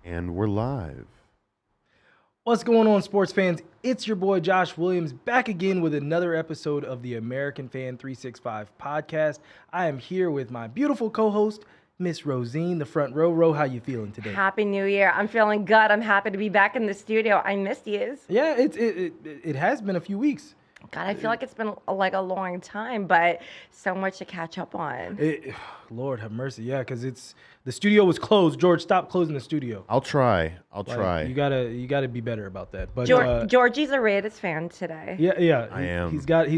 And we're live. What's going on, sports fans? It's your boy Josh Williams back again with another episode of the American Fan 365 podcast. I am here with my beautiful co-host, Miss Rosine, the front row. Ro, how you feeling today? Happy New Year. I'm feeling good. I'm happy to be back in the studio. I missed you. Yeah, it has been a few weeks. God, I feel like it's been like a long time, but so much to catch up on. Lord have mercy, yeah, because the studio was closed. George, stop closing the studio. I'll try. You gotta be better about that. But Georgie's a Raiders fan today. Yeah. I am. He's got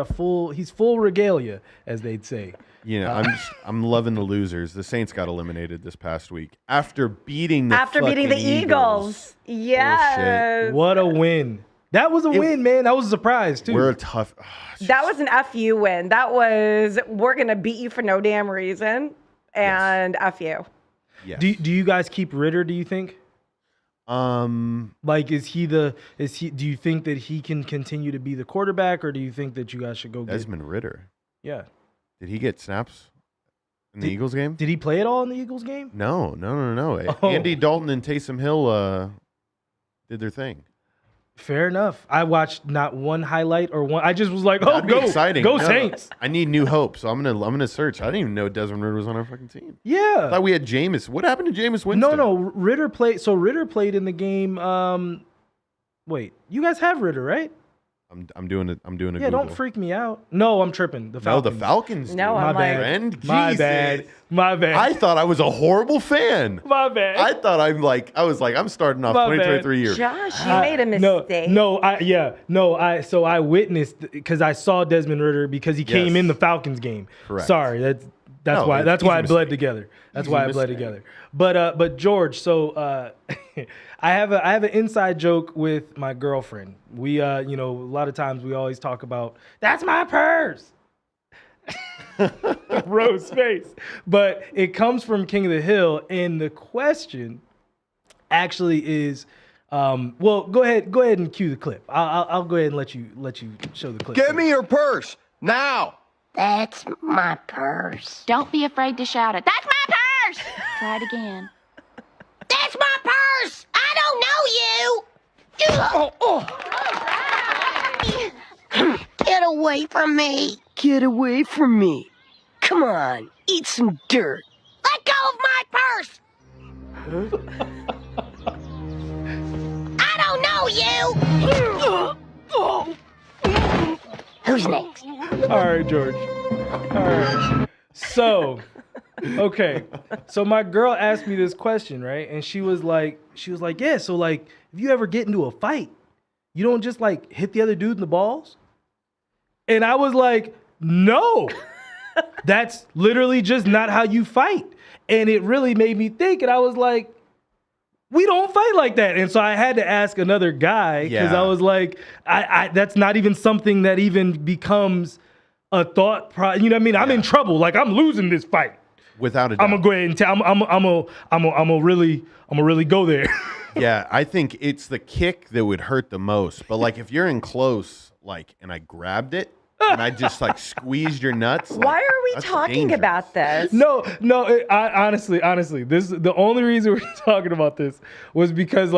full regalia, as they'd say. You know, I'm loving the losers. The Saints got eliminated this past week after beating the Eagles. Yes. Bullshit. What a win. That was a win, man. That was a surprise, too. We're a tough. That was an FU win. That was, we're going to beat you for no damn reason. And FU. Yes. Do you guys keep Ritter, do you think? Like, do you think that he can continue to be the quarterback, or do you think that you guys should go get Desmond Ritter? Yeah. Did he get snaps in the Eagles game? Did he play at all in the Eagles game? No. Oh. Andy Dalton and Taysom Hill did their thing. Fair enough. I watched not one highlight or one. I just was like, That'd be exciting. Go Saints. I need new hope, so I'm gonna search. I didn't even know Desmond Ritter was on our fucking team. Yeah. I thought we had Jameis. What happened to Jameis Winston? No. Ritter played. So Ritter played in the game. Wait, you guys have Ritter, right? I'm doing a Yeah, Google. don't freak me out. No, I'm tripping. The Falcons. No, the Falcons. No, dude. I'm like, Friend? My Jesus. bad. I thought I was a horrible fan. My bad. I thought I'm starting off My 2023 bad. year. Josh, you made a mistake. So I witnessed because I saw Desmond Ritter because he came in the Falcons game. Correct. Sorry, that's why it bled together. That's why it bled together. But George, so I have an inside joke with my girlfriend. We a lot of times we always talk about that's my purse. Rose face. But it comes from King of the Hill, and the question actually is, well, go ahead and cue the clip. I'll go ahead and let you show the clip. Give me your purse now. That's my purse. Don't be afraid to shout it. That's my purse! Try it again. That's my purse. I don't know you. Get away from me. Get away from me. Come on, eat some dirt. Let go of my purse. I don't know you. Who's next? All right, George. All right. So, okay. So my girl asked me this question, right? And she was like, yeah, so like, if you ever get into a fight, you don't just like hit the other dude in the balls? And I was like, no. That's literally just not how you fight. And it really made me think, and I was like, we don't fight like that. And so I had to ask another guy because I was like, I that's not even something that even becomes a thought. You know what I mean? I'm in trouble. Like, I'm losing this fight. Without a doubt. I'm gonna go ahead and tell. I'm gonna really go there. Yeah, I think it's the kick that would hurt the most. But like, if you're in close, like, and I grabbed it and I just like squeezed your nuts. Like, why are we that's talking dangerous. about this? No. Honestly, this the only reason we're talking about this was because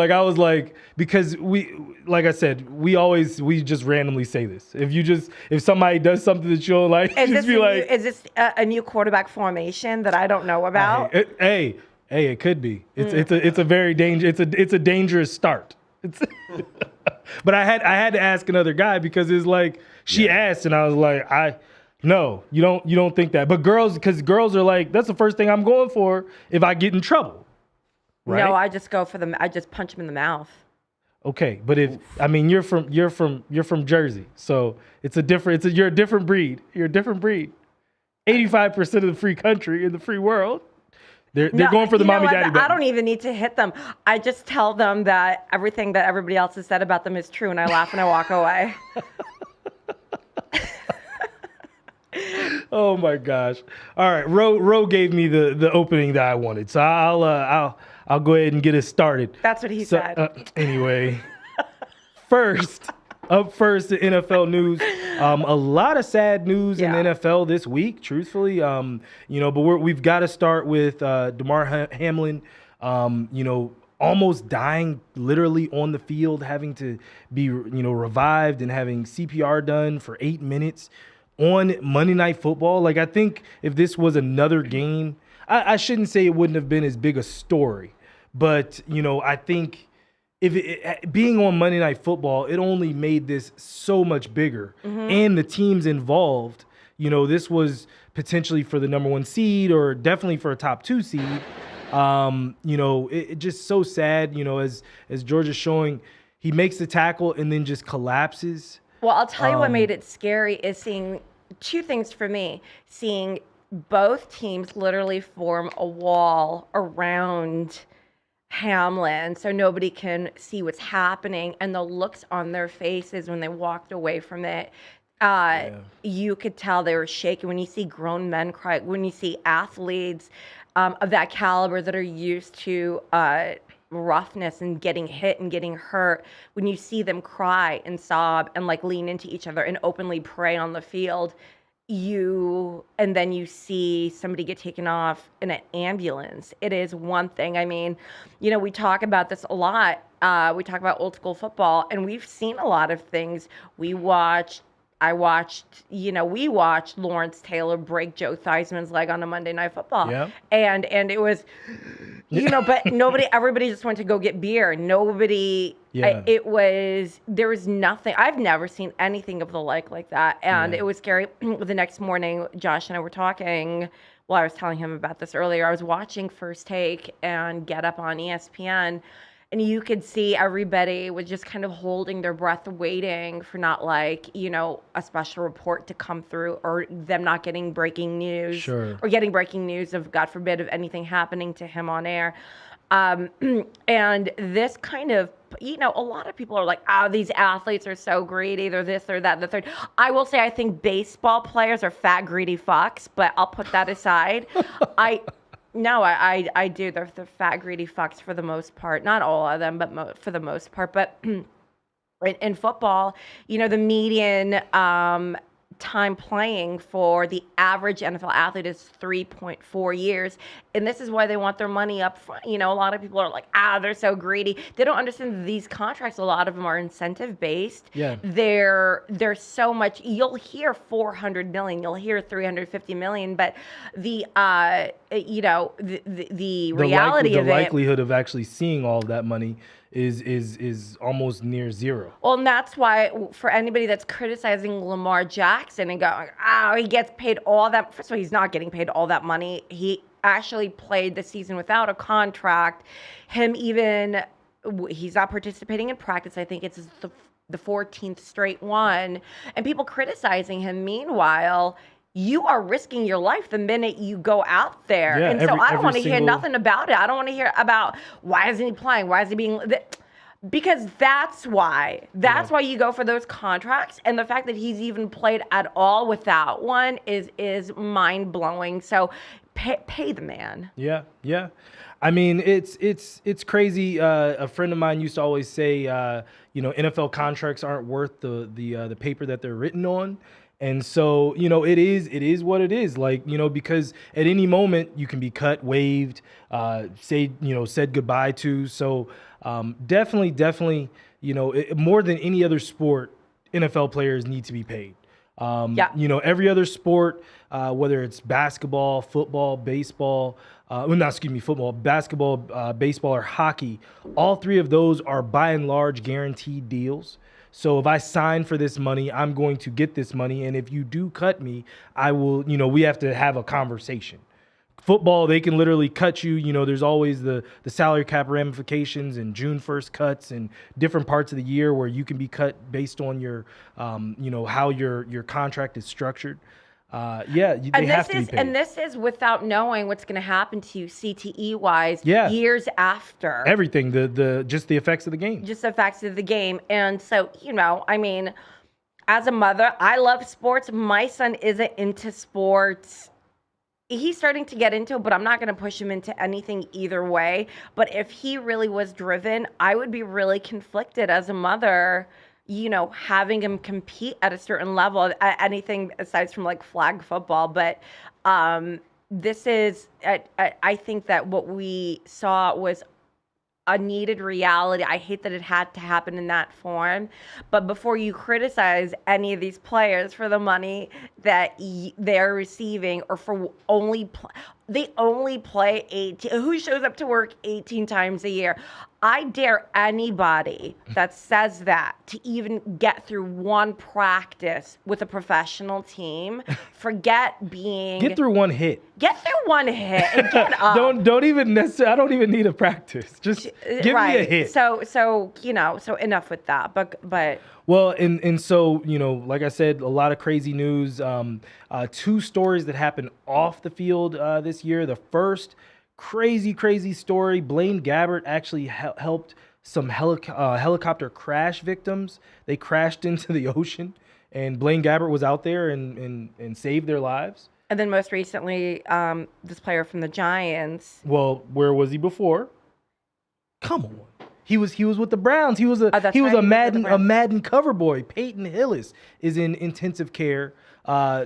because we, like I said, we just randomly say this. If somebody does something that you don't like, Is just this be is this a new quarterback formation that I don't know about? Hey, it could be. It's a very it's a dangerous start. But I had to ask another guy because it's like she asked and I was like, no, you don't think that. But girls are like, that's the first thing I'm going for if I get in trouble. Right? No, I just go for I just punch him in the mouth. Okay, but you're from Jersey, so you're a different breed. You're a different breed. 85% of the free country in the free world. They're going for the mommy daddy button. I don't even need to hit them. I just tell them that everything that everybody else has said about them is true, and I laugh and I walk away. Oh my gosh! All right, Ro gave me the opening that I wanted, so I'll go ahead and get it started. That's what he said. Anyway, up first, the NFL news. A lot of sad news in the NFL this week, truthfully. But we've got to start with Damar Hamlin Almost dying literally on the field, having to be, revived and having CPR done for 8 minutes on Monday Night Football. Like, I think if this was another game, I shouldn't say it wouldn't have been as big a story, but, I think being on Monday Night Football, it only made this so much bigger. And the teams involved, this was potentially for the number 1 seed or definitely for a top 2 seed. It just so sad, as George is showing, he makes the tackle and then just collapses. Well, I'll tell you what made it scary is seeing 2 things for me. Seeing both teams literally form a wall around Hamlin so nobody can see what's happening, and the looks on their faces when they walked away from it. You could tell they were shaking. When you see grown men cry, when you see athletes of that caliber that are used to roughness and getting hit and getting hurt, when you see them cry and sob and like lean into each other and openly pray on the field, and then you see somebody get taken off in an ambulance. It is one thing. I mean, we talk about this a lot. We talk about old school football, and we've seen a lot of things. We watched Lawrence Taylor break Joe Theismann's leg on a Monday Night Football. Yeah. And it was, but everybody just went to go get beer. Nobody, there was nothing. I've never seen anything of the like that. And it was scary. The next morning, Josh and I were talking. Well, I was telling him about this earlier. I was watching First Take and Get Up on ESPN. And you could see everybody was just kind of holding their breath, waiting for not a special report to come through, or them not getting breaking news, or getting breaking news of, God forbid, of anything happening to him on air. And this kind of, a lot of people are like, these athletes are so greedy. They're this or that, the third. I will say I think baseball players are fat, greedy fucks, but I'll put that aside. No, I do. They're fat, greedy fucks for the most part. Not all of them, but for the most part. But in football, the median time playing for the average NFL athlete is 3.4 years. And this is why they want their money up front. A lot of people are like, they're so greedy. They don't understand that these contracts, a lot of them are incentive based. Yeah. There's so much. You'll hear 400 million, you'll hear 350 million, but the reality of it, the likelihood of actually seeing all of that money is almost near zero. Well, and that's why for anybody that's criticizing Lamar Jackson and going, he gets paid all that. First of all, he's not getting paid all that money. He actually played the season without a contract. He's not participating in practice. I think it's the 14th straight one. And people criticizing him. Meanwhile, you are risking your life the minute you go out there. Yeah, so I don't want to hear nothing about it. I don't want to hear about why isn't he playing? Why is he being... Because that's why. That's why you go for those contracts. And the fact that he's even played at all without one is mind-blowing. So pay the man. Yeah. I mean, it's crazy. A friend of mine used to always say, NFL contracts aren't worth the paper that they're written on. And so, it is what it is. Like, because at any moment you can be cut, waived, said goodbye to. So definitely, more than any other sport, NFL players need to be paid. Every other sport, whether it's basketball, football, baseball, football, basketball, baseball, or hockey, all 3 of those are by and large guaranteed deals. So if I sign for this money, I'm going to get this money. And if you do cut me, I will, we have to have a conversation. Football, they can literally cut you. There's always the salary cap ramifications and June 1st cuts and different parts of the year where you can be cut based on your, how your contract is structured. They have to be paid. And this is without knowing what's going to happen to you CTE-wise years after. Everything, just the effects of the game. Just the effects of the game. And so, as a mother, I love sports. My son isn't into sports. He's starting to get into it, but I'm not going to push him into anything either way. But if he really was driven, I would be really conflicted as a mother, having him compete at a certain level, anything aside from like flag football. But this is, I think that what we saw was a needed reality. I hate that it had to happen in that form. But before you criticize any of these players for the money that they're receiving, or for they only play 18. Who shows up to work 18 times a year? I dare anybody that says that to even get through one practice with a professional team. Forget being... Get through one hit. Get through one hit and get up. Don't even necessarily... I don't even need a practice. Just give me a hit. So enough with that. But well, and so, like I said, a lot of crazy news. 2 stories that happened off the field this year. The first... crazy story. Blaine Gabbert actually helped some helicopter crash victims. They crashed into the ocean, and Blaine Gabbert was out there and saved their lives. And then most recently, this player from the Giants. Well, where was he before? Come on. He was with the Browns. He was a Madden cover boy. Peyton Hillis is in intensive care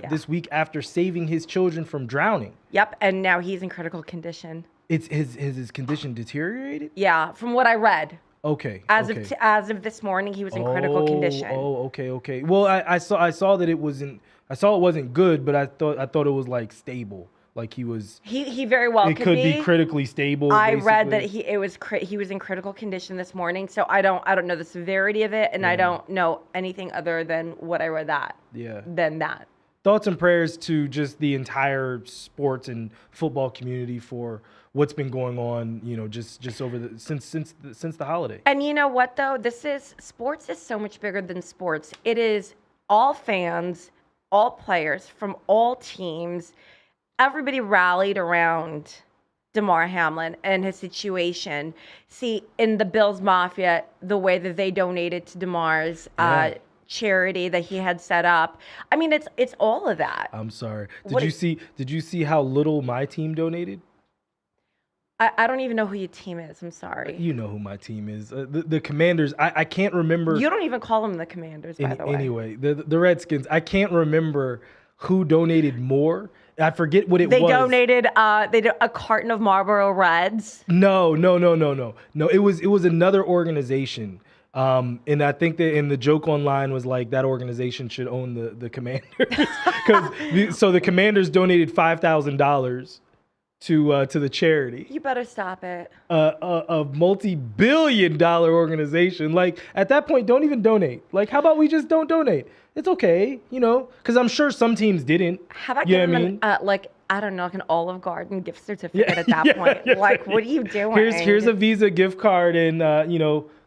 this week after saving his children from drowning. Yep, and now he's in critical condition. It's his condition deteriorated? Yeah, from what I read. Okay. As of this morning, he was in critical condition. Oh, okay. Well, I saw that it wasn't. I saw it wasn't good, but I thought it was like stable. Like he was. He very well could be critically stable. I read that he was in critical condition this morning. So I don't know the severity of it, and I don't know anything other than what I read than that. Thoughts and prayers to just the entire sports and football community for what's been going on, just over since the holiday. And you know what though? Sports is so much bigger than sports. It is all fans, all players from all teams. Everybody rallied around Damar Hamlin and his situation. See, in the Bills Mafia, the way that they donated to Damar's charity that he had set up. I mean, it's all of that. I'm sorry. Did you see how little my team donated? I don't even know who your team is. I'm sorry. You know who my team is. The Commanders. I can't remember. You don't even call them the Commanders, by the way. Anyway, the Redskins. I can't remember who donated more. I forget what it was. They donated a carton of Marlboro Reds. No. It was another organization. And I think that the joke online was like that organization should own the Commanders. So the Commanders donated $5,000 to the charity. You better stop it. A multi-billion-dollar organization. Like at that point, don't even donate. Like how about we just don't donate? It's okay, because I'm sure some teams didn't. How about giving them I don't know, like an Olive Garden gift certificate at that point? Like, what are you doing? Here's a Visa gift card, and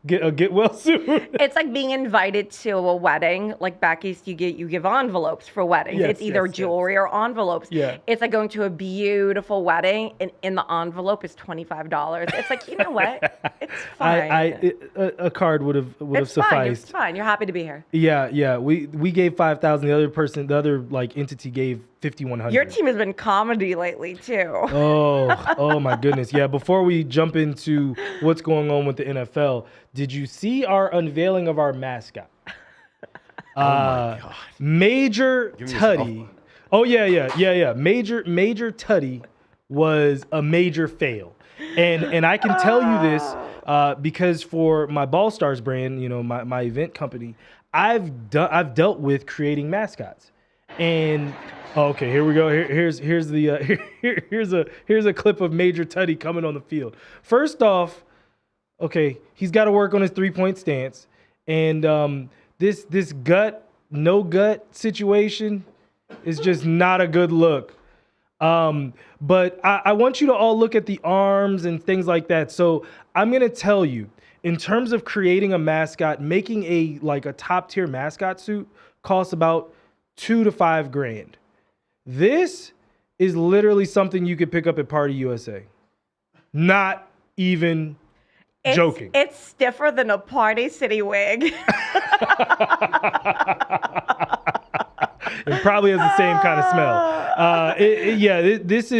get well soon. It's like being invited to a wedding. Like back east, you give envelopes for weddings. It's either jewelry or envelopes. Yeah. It's like going to a beautiful wedding, and in the envelope is $25. It's like, you know what? It's fine. A card would have sufficed. It's fine. You're happy to be here. Yeah. We gave $5,000. The other entity gave $5,100. Your team has been comedy lately too. Oh my goodness. Yeah. Before we jump into what's going on with the NFL, did you see our unveiling of our mascot? Oh my God. Major Tuddy. Oh yeah. Major Tuddy was a major fail. And I can tell you this because for my Ball Stars brand, my event company, I've dealt with creating mascots. And okay, here we go. Here's a clip of Major Tuddy coming on the field. First off, okay, he's got to work on his 3-point stance, and this no gut situation is just not a good look. But I want you to all look at the arms and things like that. So I'm gonna tell you, in terms of creating a mascot, making a top tier mascot suit costs about $2,000 to $5,000. This is literally something you could pick up at Party USA. Not even joking. It's stiffer than a Party City wig. It probably has the same kind of smell. This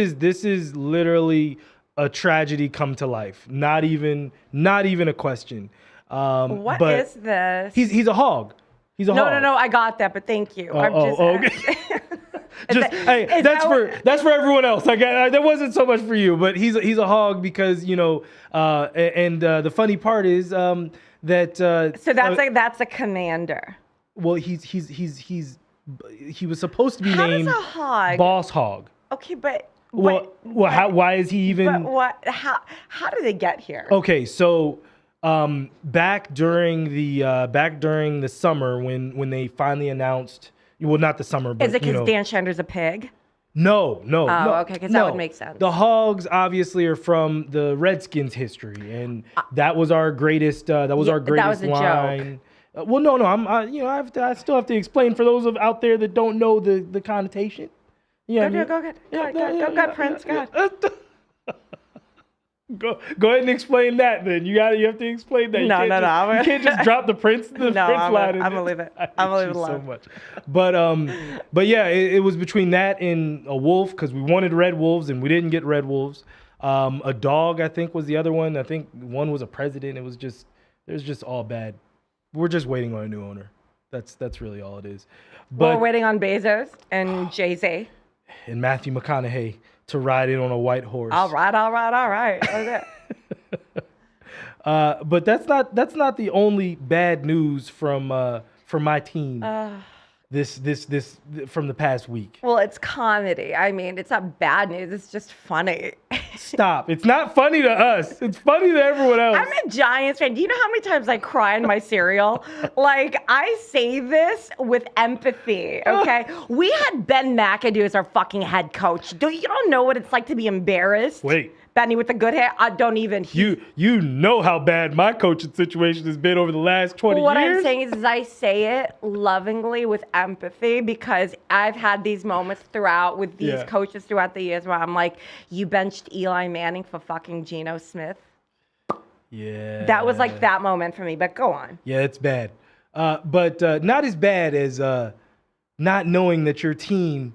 is literally a tragedy come to life. Not even a question. What is this? He's a hog. He's a hog. No, I got that, but thank you. Okay. That's for everyone else. That wasn't so much for you, but he's a hog because the funny part is that. So that's a commander. Well, he was supposed to be named How does a hog? Boss Hog. Okay, but. Why is he even? But what? How did they get here? Okay, so back during the summer when they finally announced, well, not the summer, but is it because Dan Shander's a pig? No. Okay, because that would make sense. The Hogs obviously are from the Redskins history, and that was our greatest. That was our greatest line. Joke. Well, no. I still have to explain for those out there that don't know the connotation. Yeah, go ahead, Prince. Go ahead. Go ahead and explain that. Then you have to explain that. You can't just drop the Prince line. I'm gonna leave it. I'm gonna leave it alone. So much, but yeah, it was between that and a wolf because we wanted red wolves and we didn't get red wolves. A dog, I think, was the other one. I think one was a president. It was just all bad. We're just waiting on a new owner. That's really all it is. But we're waiting on Bezos and Jay-Z. And Matthew McConaughey to ride in on a white horse. All right. Okay. But that's not the only bad news from my team. This from the past week. Well, it's comedy. I mean, it's not bad news. It's just funny. Stop. It's not funny to us. It's funny to everyone else. I'm a Giants fan. Do you know how many times I cry in my cereal? Like, I say this with empathy, okay? We had Ben McAdoo as our fucking head coach. You don't know what it's like to be embarrassed? Wait. Benny with the good hair, I don't even. You know how bad my coaching situation has been over the last 20 what years. I'm saying is I say it lovingly with empathy because I've had these moments throughout with these coaches throughout the years where I'm like, you benched Eli Manning for fucking Geno Smith. Yeah. That was like that moment for me, but go on. Yeah, it's bad. But not as bad as not knowing that your team,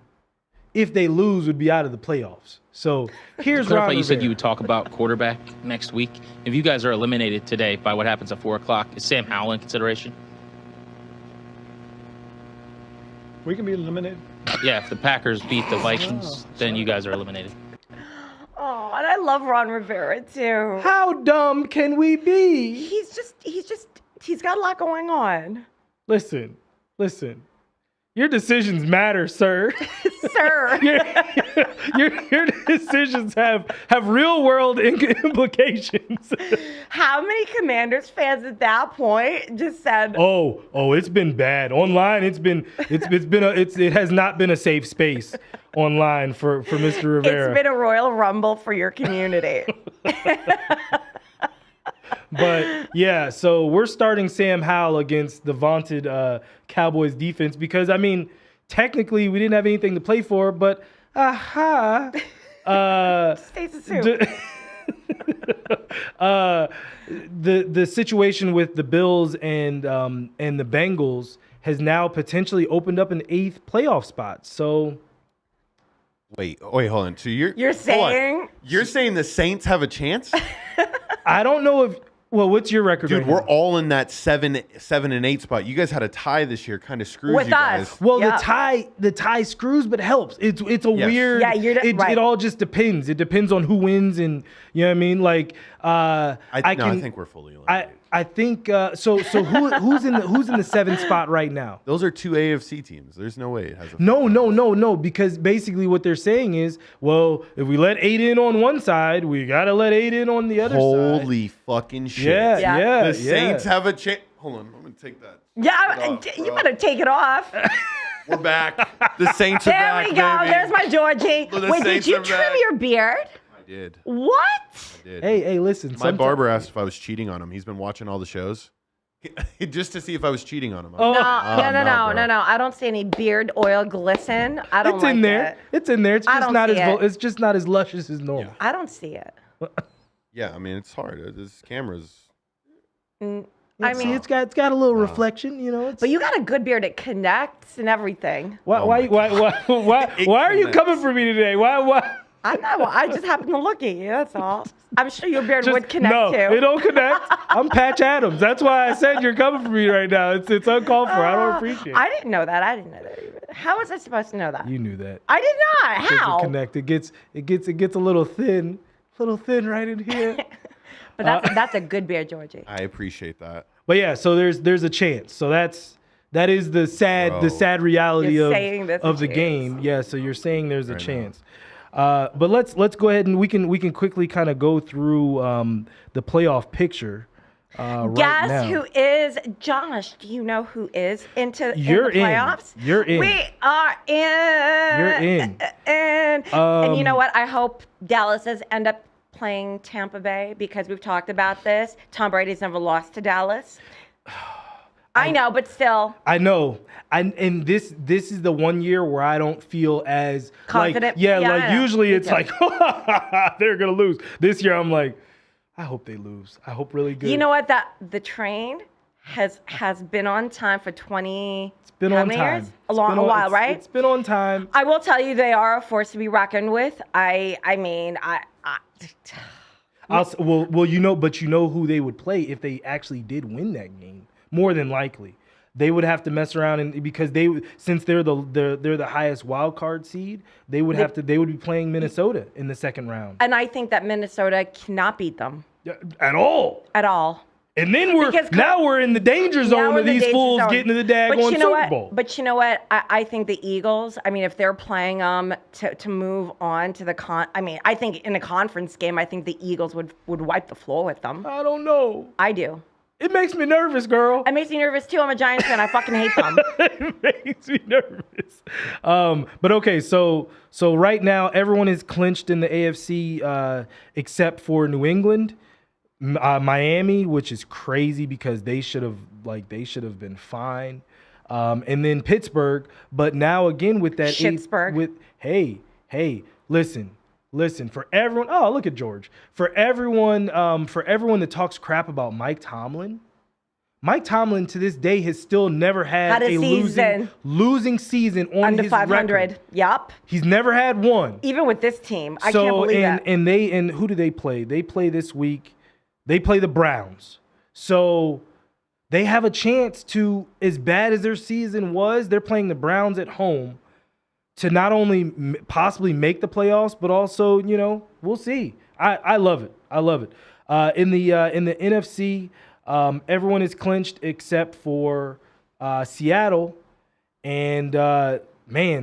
if they lose, would be out of the playoffs. So here's Ron Rivera. You said you would talk about quarterback next week. If you guys are eliminated today by what happens at 4 o'clock, is Sam Howell in consideration? We can be eliminated. Yeah, if the Packers beat the Vikings, then you guys are eliminated. Oh, and I love Ron Rivera too. How dumb can we be? He's got a lot going on. Listen. Your decisions matter, sir. Sir. your decisions have real world implications. How many Commanders fans at that point just said, "Oh, it's been bad online. It has not been a safe space online for Mr. Rivera. It's been a Royal Rumble for your community." But yeah, so we're starting Sam Howell against the vaunted Cowboys defense because I mean, technically we didn't have anything to play for, but the situation with the Bills and the Bengals has now potentially opened up an 8th playoff spot. So wait, hold on. So you're saying the Saints have a chance? I don't know if. Well, what's your record? Dude, right we're now? all in that 7 and 8 spot. You guys had a tie this year, kind of screws with you guys. us. Well, the tie screws, but helps. It's a weird. Yeah, right. It all just depends. It depends on who wins, and you know what I mean. Like, I think we're fully eliminated. I think so. Who's in the 7th spot right now? Those are 2 AFC teams. There's no way it has a No. Because basically what they're saying is, well, if we let 8 in on one side, we gotta let 8 in on the other side. Holy fucking shit! Yeah. The Saints have a chance. Hold on, I'm gonna take that. Yeah, you better take it off. We're back. The Saints are back. There we go. Baby. There's my Georgie. Wait, Saints did you are trim back. your beard? I did. What? I did. Hey, listen. My barber asked if I was cheating on him. He's been watching all the shows. Just to see if I was cheating on him. No. I don't see any beard oil glisten. I don't. It's in there. It's in there. It's just not as luscious as normal. Yeah. I don't see it. Yeah, I mean it's hard. This camera's. I mean, it's got a little reflection, you know. But you got a good beard. It connects and everything. Why are you coming for me today? Why? I'm not. I just happened to look at you. That's all. I'm sure your beard would connect no, too. it don't connect. I'm Patch Adams. That's why I said you're coming for me right now. It's uncalled for. I don't appreciate it. I didn't know that. I didn't know that either. How was I supposed to know that? You knew that. I did not. How? Doesn't connect. It gets a little thin right in here. But that's a good beard, Georgie. I appreciate that. But yeah, so there's a chance. So that is the sad reality of the game. Yeah, so you're saying there's a chance. But let's go ahead and we can quickly kind of go through the playoff picture. Right now. Who is Josh? Do you know who is in the playoffs? You're in. We are in. You're in. And you know what? I hope Dallas end up playing Tampa Bay because we've talked about this. Tom Brady's never lost to Dallas. I know, but still. I know. And this is the one year where I don't feel as confident. Like usually it's like they're gonna lose. This year I'm like, I hope they lose. I hope really good. You know what? The train has been on time for 20. It's been on time. Years? A while, right? It's been on time. I will tell you, they are a force to be reckoned with. Well, you know who they would play if they actually did win that game. More than likely, they would have to mess around and because since they're the highest wild card seed, they would be playing Minnesota in the second round. And I think that Minnesota cannot beat them at all. At all. And then we're in the danger zone of these fools getting to the daggone Super Bowl. But you know what? I think the Eagles, if they're playing to move on to I think in a conference game, I think the Eagles would wipe the floor with them. I don't know. I do. It makes me nervous, girl. It makes me nervous too. I'm a Giants fan. I fucking hate them. It makes me nervous. But okay, so right now everyone is clinched in the AFC except for New England. Miami, which is crazy because they should have been fine, and then Pittsburgh. But now again with that hey, listen for everyone. Oh, look at George. For everyone that talks crap about Mike Tomlin to this day has still never had a losing season on under his 500. record. Yup. He's never had one. Even with this team, I can't believe that. And who do they play? They play this week. They play the Browns. So they have a chance to, as bad as their season was, they're playing the Browns at home to not only possibly make the playoffs, but also, we'll see. I love it. I love it. In the NFC, everyone is clinched except for Seattle. And,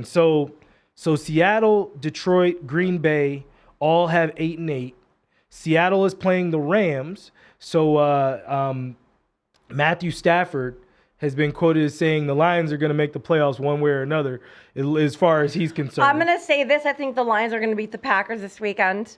so Seattle, Detroit, Green Bay all have 8-8. Seattle is playing the Rams, so Matthew Stafford has been quoted as saying the Lions are going to make the playoffs one way or another, as far as he's concerned. I'm going to say this. I think the Lions are going to beat the Packers this weekend.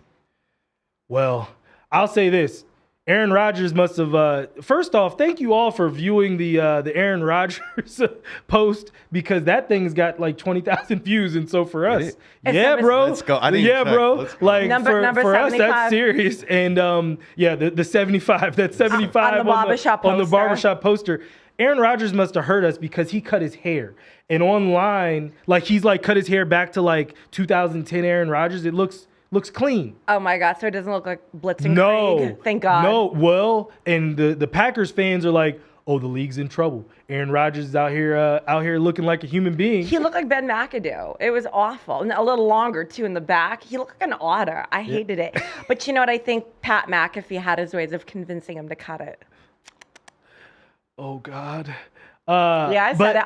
Well, I'll say this. Aaron Rodgers must have. First off, thank you all for viewing the Aaron Rodgers post because that thing's got like 20,000 views, and so for us, bro, let's go. Bro, like number for us, 75. that's serious. And the 75, that's 75 on the barbershop poster. Aaron Rodgers must have hurt us because he cut his hair, and online, he's cut his hair back to 2010 Aaron Rodgers. It looks clean. Oh my God! So it doesn't look like Blitzing Craig. Thank God. No, well, and the Packers fans are like, "Oh, the league's in trouble. Aaron Rodgers is out here looking like a human being." He looked like Ben McAdoo. It was awful, and a little longer too in the back. He looked like an otter. I hated it. But you know what? I think Pat McAfee had his ways of convincing him to cut it. Oh God. I said it.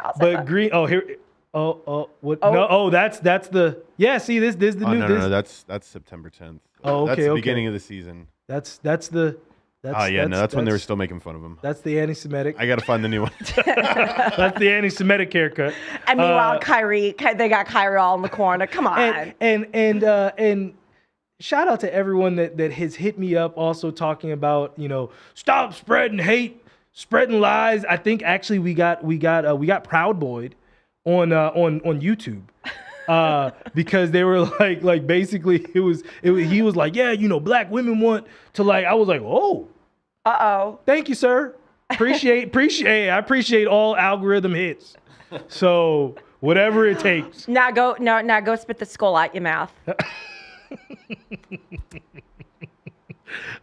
I'll say but that. Green. Oh here. What? Oh. No. Oh, that's the. Yeah. See, this the new. No. That's September 10th. Oh, okay. That's the beginning of the season. That's when they were still making fun of him. That's the anti-Semitic. I gotta find the new one. That's the anti-Semitic haircut. And meanwhile, they got Kyrie all in the corner. Come on. And shout out to everyone that has hit me up, also talking about stop spreading hate, spreading lies. I think actually we got Proud Boyd on YouTube. Because they were like basically he was like, black women want to I was like, oh, thank you, sir. I appreciate all algorithm hits. So whatever it takes. Now go spit the skull out your mouth.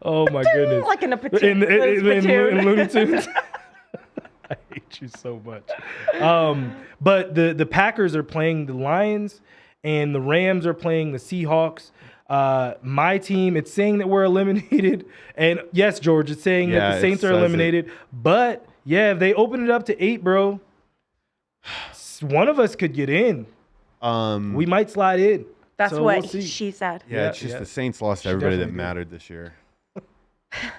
Oh my goodness! Like in a platoon. In Looney Tunes. I hate you so much. But the Packers are playing the Lions, and the Rams are playing the Seahawks. My team, it's saying that we're eliminated, and yes, George, it's saying that the Saints are eliminated. But yeah, if they open it up to 8, bro, one of us could get in. We might slide in. That's what she said. Yeah, it's just the Saints lost everybody that mattered this year.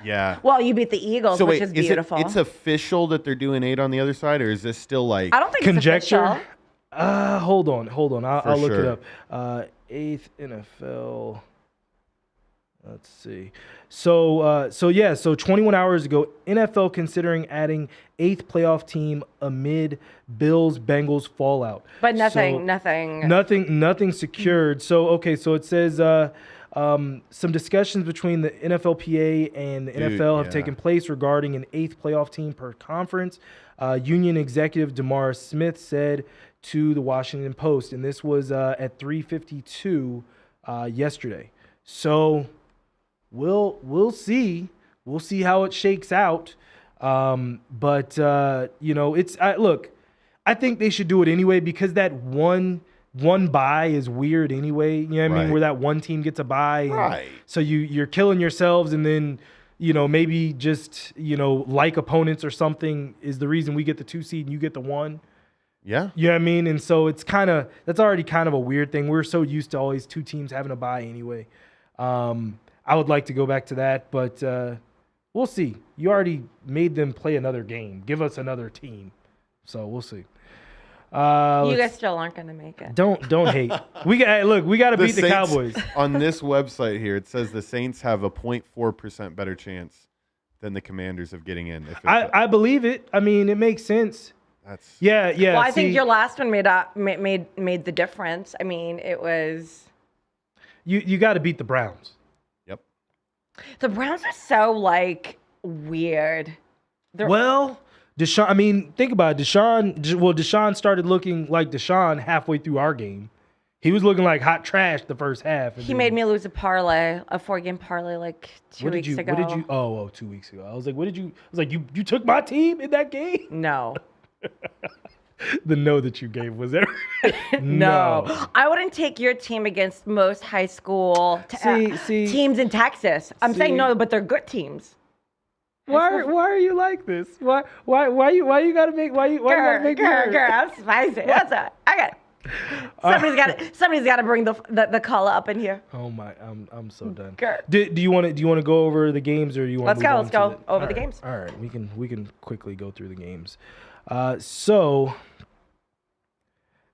Yeah. Well, you beat the Eagles, which is beautiful. It's official that they're doing 8 on the other side, or is this still like I don't think conjecture? It's official. Hold on. I'll look it up. 8th NFL. Let's see. So 21 hours ago, NFL considering adding 8th playoff team amid Bills-Bengals fallout. But nothing secured. So it says some discussions between the NFLPA and the NFL have taken place regarding an 8th playoff team per conference. Union executive Damar Smith said to the Washington Post, and this was at 3:52 yesterday. So we'll see. We'll see how it shakes out. But look, I think they should do it anyway because that one bye is weird anyway. You know what I mean? Where that one team gets a bye. Right. So you're killing yourselves, and then maybe just like opponents or something is the reason we get the 2 seed and you get the 1. Yeah. You know what I mean? And so that's already kind of a weird thing. We're so used to always 2 teams having a bye anyway. I would like to go back to that, but we'll see. You already made them play another game. Give us another team. So we'll see. You guys still aren't going to make it. Don't hate. We got to beat the Cowboys. On this website here, it says the Saints have a 0.4% better chance than the Commanders of getting in. I believe it. I mean, it makes sense. Yeah. Well, I think your last one made the difference. I mean, it was. You got to beat the Browns. Yep. The Browns are so weird. Well, Deshaun. I mean, think about it. Deshaun started looking like Deshaun halfway through our game. He was looking like hot trash the first half. He made me lose a 4-game parlay 2 weeks ago. What did you? Oh, 2 weeks ago. I was like, what did you? I was like, you took my team in that game? No. The no that you gave was there. No. I wouldn't take your team against most high school teams in Texas. I'm saying no, but they're good teams. Why are you like this? Why you gotta make girl, I'm spicy. What's up? I got somebody's got to bring the color up in here. Oh my, I'm so done. Girl. Do you want to go over the games or you want? Let's go over the games. All right, we can quickly go through the games. So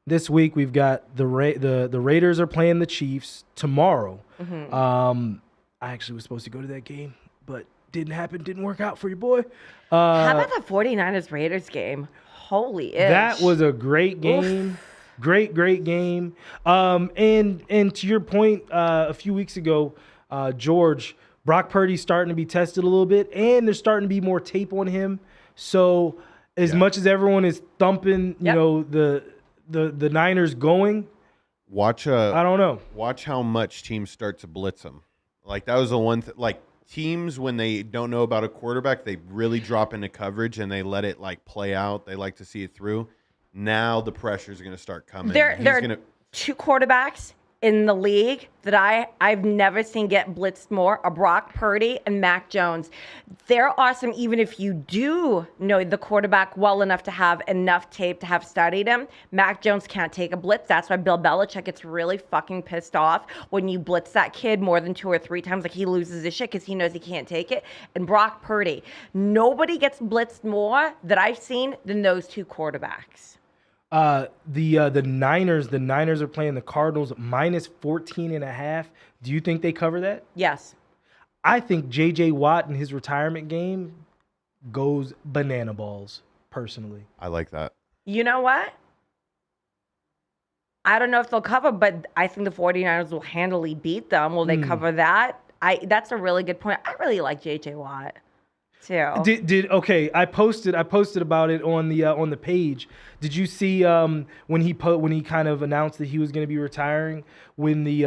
this week we've got the Raiders are playing the Chiefs tomorrow. Mm-hmm. I actually was supposed to go to that game, but didn't happen. Didn't work out for your boy. How about the 49ers Raiders game? Holy ish. That was a great game. Oof. Great game. And to your point, a few weeks ago, George, Brock Purdy's starting to be tested a little bit, and there's starting to be more tape on him. So as much as everyone is thumping, the Niners going, I don't know. Watch how much teams start to blitz them. Like that was the one teams, when they don't know about a quarterback, they really drop into coverage and they let it play out. They like to see it through. Now the pressure is going to start coming. There are 2 quarterbacks in the league that I've never seen get blitzed more are Brock Purdy and Mac Jones. They're awesome even if you do know the quarterback well enough to have enough tape to have studied him. Mac Jones can't take a blitz. That's why Bill Belichick gets really fucking pissed off when you blitz that kid more than 2 or 3 times. He loses his shit because he knows he can't take it. And Brock Purdy, nobody gets blitzed more that I've seen than those 2 quarterbacks. The Niners are playing the Cardinals minus 14.5. Do you think they cover that? Yes. I think J.J. Watt in his retirement game goes banana balls, personally. I like that. You know what? I don't know if they'll cover, but I think the 49ers will handily beat them. Will they cover that? That's a really good point. I really like J.J. Watt. too. Okay? I posted about it on the page. Did you see when he kind of announced that he was going to be retiring, when the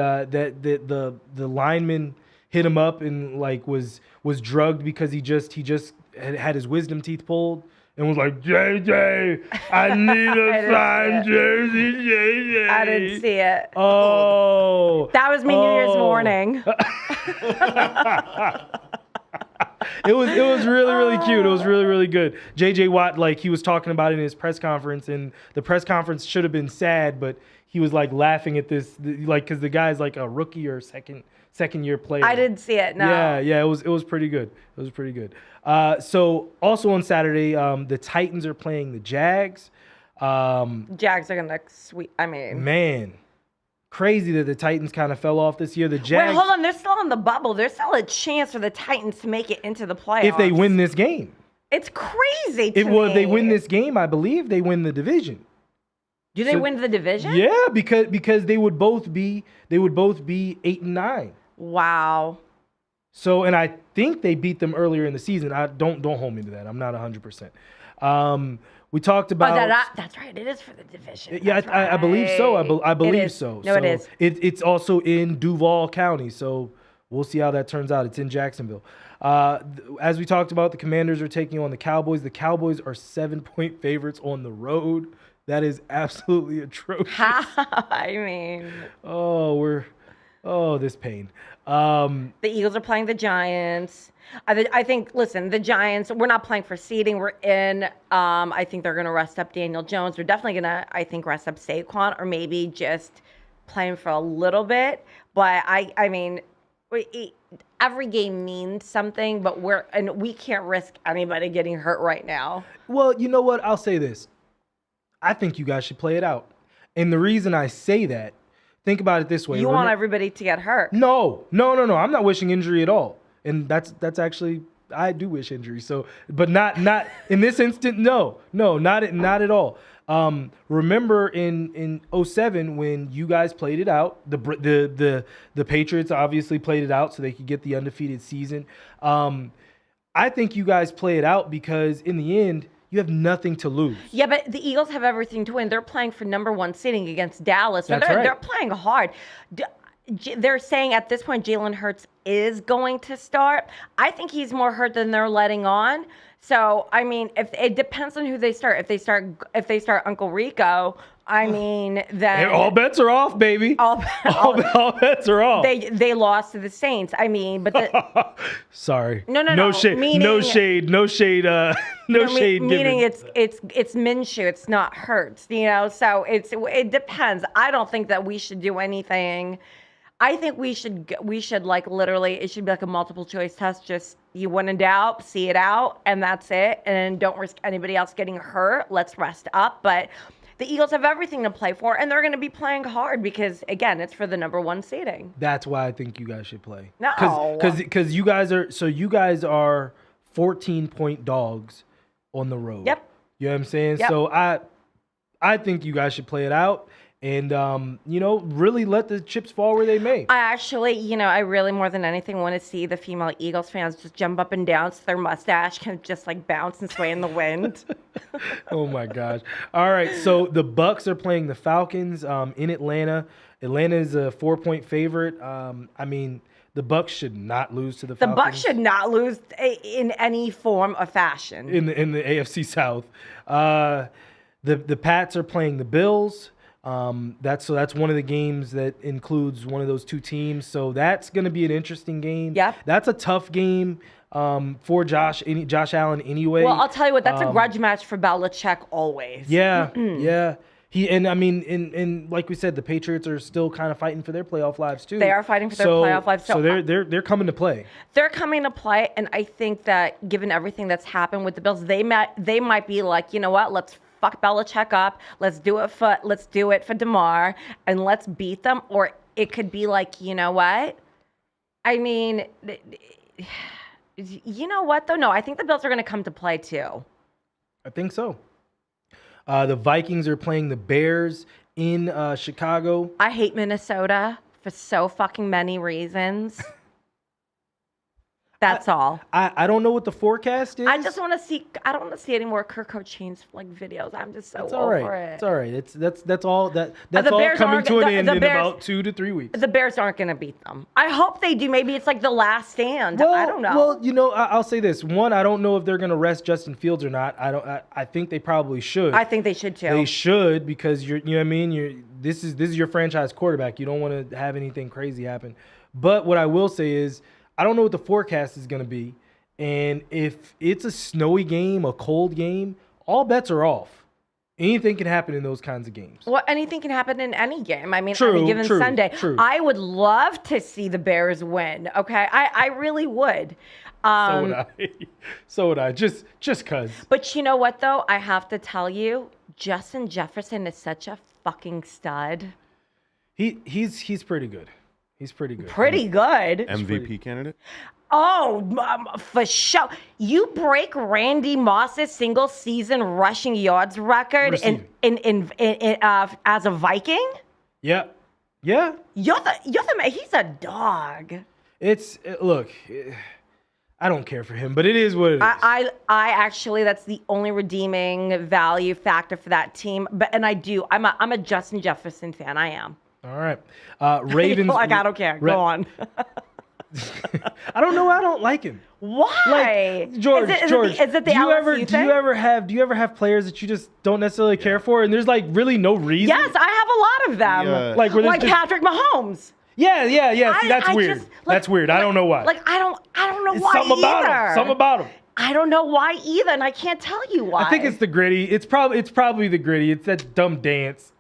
lineman hit him up and like was drugged because he just had his wisdom teeth pulled and was like, JJ, I need a signed jersey, JJ. I didn't see it. Oh, that was me New Year's morning. It was really cute. It was really good. JJ Watt, like, he was talking about it in his press conference, and the press conference should have been sad, but he was like laughing at this, like, because the guy's like a rookie or second year player. I didn't see it. No. Yeah, it was pretty good. It was pretty good. So also on Saturday, the Titans are playing the Jags. Jags are gonna sweep. I mean, man, crazy that the Titans kind of fell off this year. The Jags. Wait, hold on. They're still in the bubble. There's still a chance for the Titans to make it into the playoffs if they win this game. It's crazy. If they win this game, I believe they win the division. Do they win the division? Yeah, because they would both be 8-9. Wow. So, and I think they beat them earlier in the season. Don't hold me to that. I'm not 100%. We talked about. That's right. It is for the division. Yeah, I believe so. I believe so. No, it is. It's also in Duval County, so we'll see how that turns out. It's in Jacksonville. As we talked about, the Commanders are taking on the Cowboys. The Cowboys are 7-point favorites on the road. That is absolutely atrocious. I mean. This pain. The Eagles are playing the Giants. I think, listen, the Giants, we're not playing for seeding. We're in. I think they're going to rest up Daniel Jones. They're definitely going to, I think, rest up Saquon, or maybe just play him for a little bit. But, I mean, every game means something, but we can't risk anybody getting hurt right now. Well, you know what? I'll say this. I think you guys should play it out. And the reason I say that, think about it this way. You want everybody to get hurt. No. I'm not wishing injury at all. And that's actually, I do wish injury. So, but not in this instant. No, not at all. Remember in 2007 when you guys played it out, the Patriots obviously played it out so they could get the undefeated season. I think you guys play it out because in the end, you have nothing to lose. Yeah, but the Eagles have everything to win. They're playing for number 1 seeding against Dallas. So That's right. They're playing hard. They're saying at this point Jalen Hurts is going to start. I think he's more hurt than they're letting on. So, I mean, if it depends on who they start. If they start Uncle Rico, I mean, then all bets are off, baby. All bets are off. They lost to the Saints. I mean, but sorry. No shade. Meaning, no shade. No shade. Meaning it's Minshew. It's not Hurts. You know, so it depends. I don't think that we should do anything. I think we should like literally, it should be like a multiple choice test. Just you win in doubt, see it out, and that's it. And don't risk anybody else getting hurt. Let's rest up. But the Eagles have everything to play for, and they're going to be playing hard because, again, it's for the number 1 seeding. That's why I think you guys should play. No. Because you guys are 14-point dogs on the road. Yep. You know what I'm saying? Yep. So I think you guys should play it out. And, really let the chips fall where they may. I actually, I really more than anything want to see the female Eagles fans just jump up and down so their mustache can just like bounce and sway in the wind. Oh, my gosh. All right. So the Bucks are playing the Falcons in Atlanta. Atlanta is a 4-point favorite. The Bucks should not lose to the Falcons. The Bucks should not lose in any form or fashion. In the AFC South. The Pats are playing the Bills. That's one of the games that includes one of those two teams. So that's going to be an interesting game. Yeah. That's a tough game for Josh Allen anyway. Well, I'll tell you what, that's a grudge match for Belichick always. Yeah. Yeah. And like we said, the Patriots are still kind of fighting for their playoff lives too. They are fighting for their playoff lives. So they're coming to play. They're coming to play, and I think that given everything that's happened with the Bills, they might be like, you know what, let's fuck Belichick up. Let's do it for Damar, and let's beat them. Or it could be like, you know what? I mean, you know what though? No, I think the Bills are going to come to play too. I think so. The Vikings are playing the Bears in Chicago. I hate Minnesota for so fucking many reasons. That's all. I don't know what the forecast is. I just want to see. I don't want to see any more Kirk Cochain's like videos. I'm just so It's all right. over it. It's all right. That's all. That's The all Bears coming aren't- to an the- end the in Bears- about 2 to 3 weeks. The Bears aren't going to beat them. I hope they do. Maybe it's like the last stand. Well, I don't know. Well, you know, I'll say this. One, I don't know if they're going to rest Justin Fields or not. I think they probably should. I think they should too. They should because you know what I mean. This is your franchise quarterback. You don't want to have anything crazy happen. But what I will say is, I don't know what the forecast is going to be, and if it's a snowy game, a cold game, all bets are off. Anything can happen in those kinds of games. Well, anything can happen in any game. I mean, True, any given true, Sunday. true. I would love to see the Bears win. Okay, I really would. So would I. So would I. Just cause. But you know what though? I have to tell you, Justin Jefferson is such a fucking stud. He's pretty good. He's pretty good. Pretty good. MVP candidate? Oh, for sure. You break Randy Moss's single season rushing yards record as a Viking? Yeah. Yeah. You're the man. He's a dog. Look, I don't care for him, but it is what it is. I actually, that's the only redeeming value factor for that team. I'm a Justin Jefferson fan. I am. All right. Ravens. Like, I don't care. Go on. I don't know. I don't like him. Why? Like, George, is it the LSU thing? Do you ever have players that you just don't necessarily care for, and there's like really no reason? Yes, I have a lot of them. Yeah. Like Patrick Mahomes. Yeah. See, that's weird. That's weird. I don't know why. Like I don't know It's why something either. about him. Something about him. I don't know why either, and I can't tell you why. I think it's the gritty. It's probably the gritty. It's that dumb dance.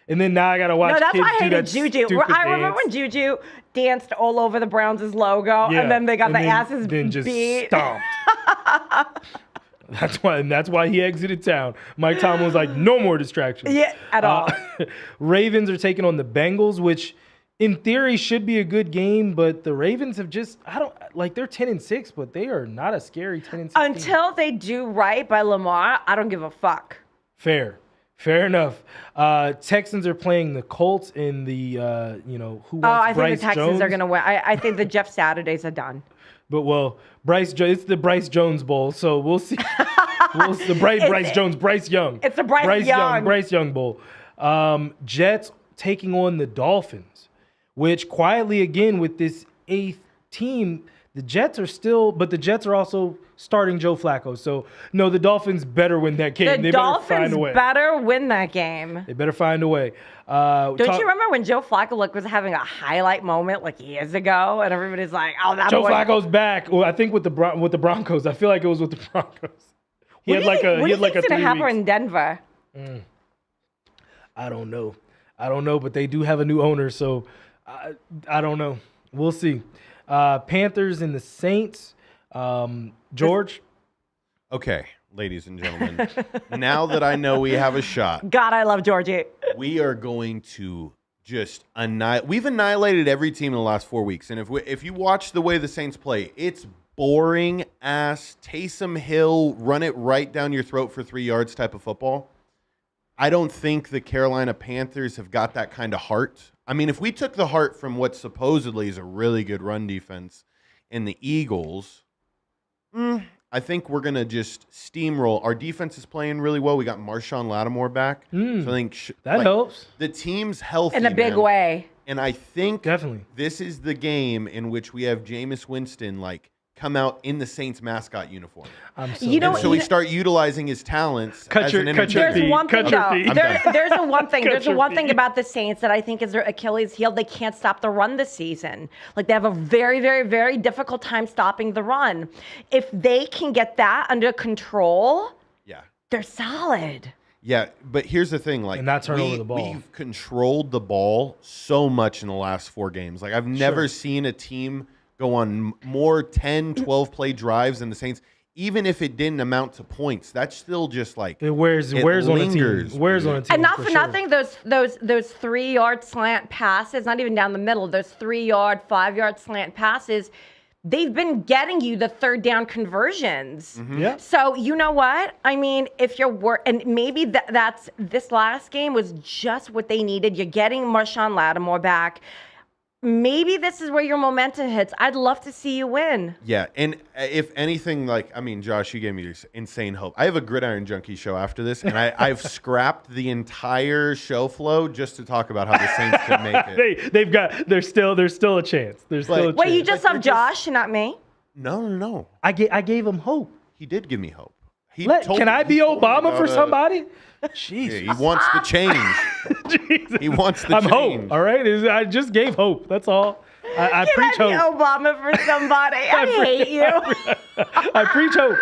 And then now I gotta watch. No, that's kids why I do hated that Juju. stupid I remember dance. when Juju danced all over the Browns' logo, Yeah, and then they got and the then- asses then just beat. stomped. That's why he exited town. Mike Tomlin was like, no more distractions. Yeah, at all. Ravens are taking on the Bengals, which in theory should be a good game, but the Ravens have they're 10-6, but they are not a scary 10-6. Until they do right by Lamar, I don't give a fuck. Fair enough. Texans are playing the Colts in the, who wants I think Bryce the Texans Jones? are going to win. I think the Jeff Saturdays are done. But, it's the Bryce Jones Bowl, so we'll see. Bryce Young. It's the Bryce Young Bowl. Jets taking on the Dolphins, which quietly, again, with this 8th team, the Jets are also starting Joe Flacco. So, no, the Dolphins better win that game. The Dolphins better win that game. They better find a way. Don't you remember when Joe Flacco was having a highlight moment like years ago, and everybody's like, "Oh, that Joe boy." Flacco's back." Well, I think with the Broncos. I feel like it was with the Broncos. He had like a 3 What's going to happen weeks. in Denver? I don't know, but they do have a new owner, so I don't know. We'll see. Panthers and the Saints. George? Okay, ladies and gentlemen. Now that I know we have a shot, God, I love Georgie. we are going to just annihilate. We've annihilated every team in the last 4 weeks. And if you watch the way the Saints play, it's boring ass Taysom Hill, run it right down your throat for 3 yards type of football. I don't think the Carolina Panthers have got that kind of heart. I mean, if we took the heart from what supposedly is a really good run defense in the Eagles, I think we're going to just steamroll. Our defense is playing really well. We got Marshawn Lattimore back. So I think that helps. The team's healthy In a big man. way. And I think Definitely. this is the game in which we have Jameis Winston come out in the Saints mascot uniform. So we start utilizing his talents. There's one thing though. There's one thing about the Saints that I think is their Achilles heel. They can't stop the run this season. Like they have a very, very, very difficult time stopping the run. If they can get that under control, they're solid. Yeah, but here's the thing, and not turn over the ball. We've controlled the ball so much in the last 4 games. Like I've never seen a team go on more 10, 12 play drives than the Saints, even if it didn't amount to points. That's still just it wears on a team. Wears on a team. And not for nothing, those 3-yard slant passes, not even down the middle, those 3-yard, 5-yard slant passes, they've been getting you the third down conversions. Yeah. So you know what? I mean, if you're and maybe that's this last game was just what they needed. You're getting Marshawn Lattimore back. maybe this is where your momentum hits. I'd love to see you win. Yeah, and if anything, Josh, you gave me this insane hope. I have a Gridiron Junkie show after this, and I've scrapped the entire show flow just to talk about how the Saints could make it. There's still a chance. There's still a chance. Wait, you just love Josh and not me? No. I gave him hope. He did give me hope. Can I be Obama for somebody? Jeez. Yeah, he wants the change. He wants the change. Hope, all right? I just gave hope. That's all. I preach hope. Obama for somebody. I hate you. I preach hope.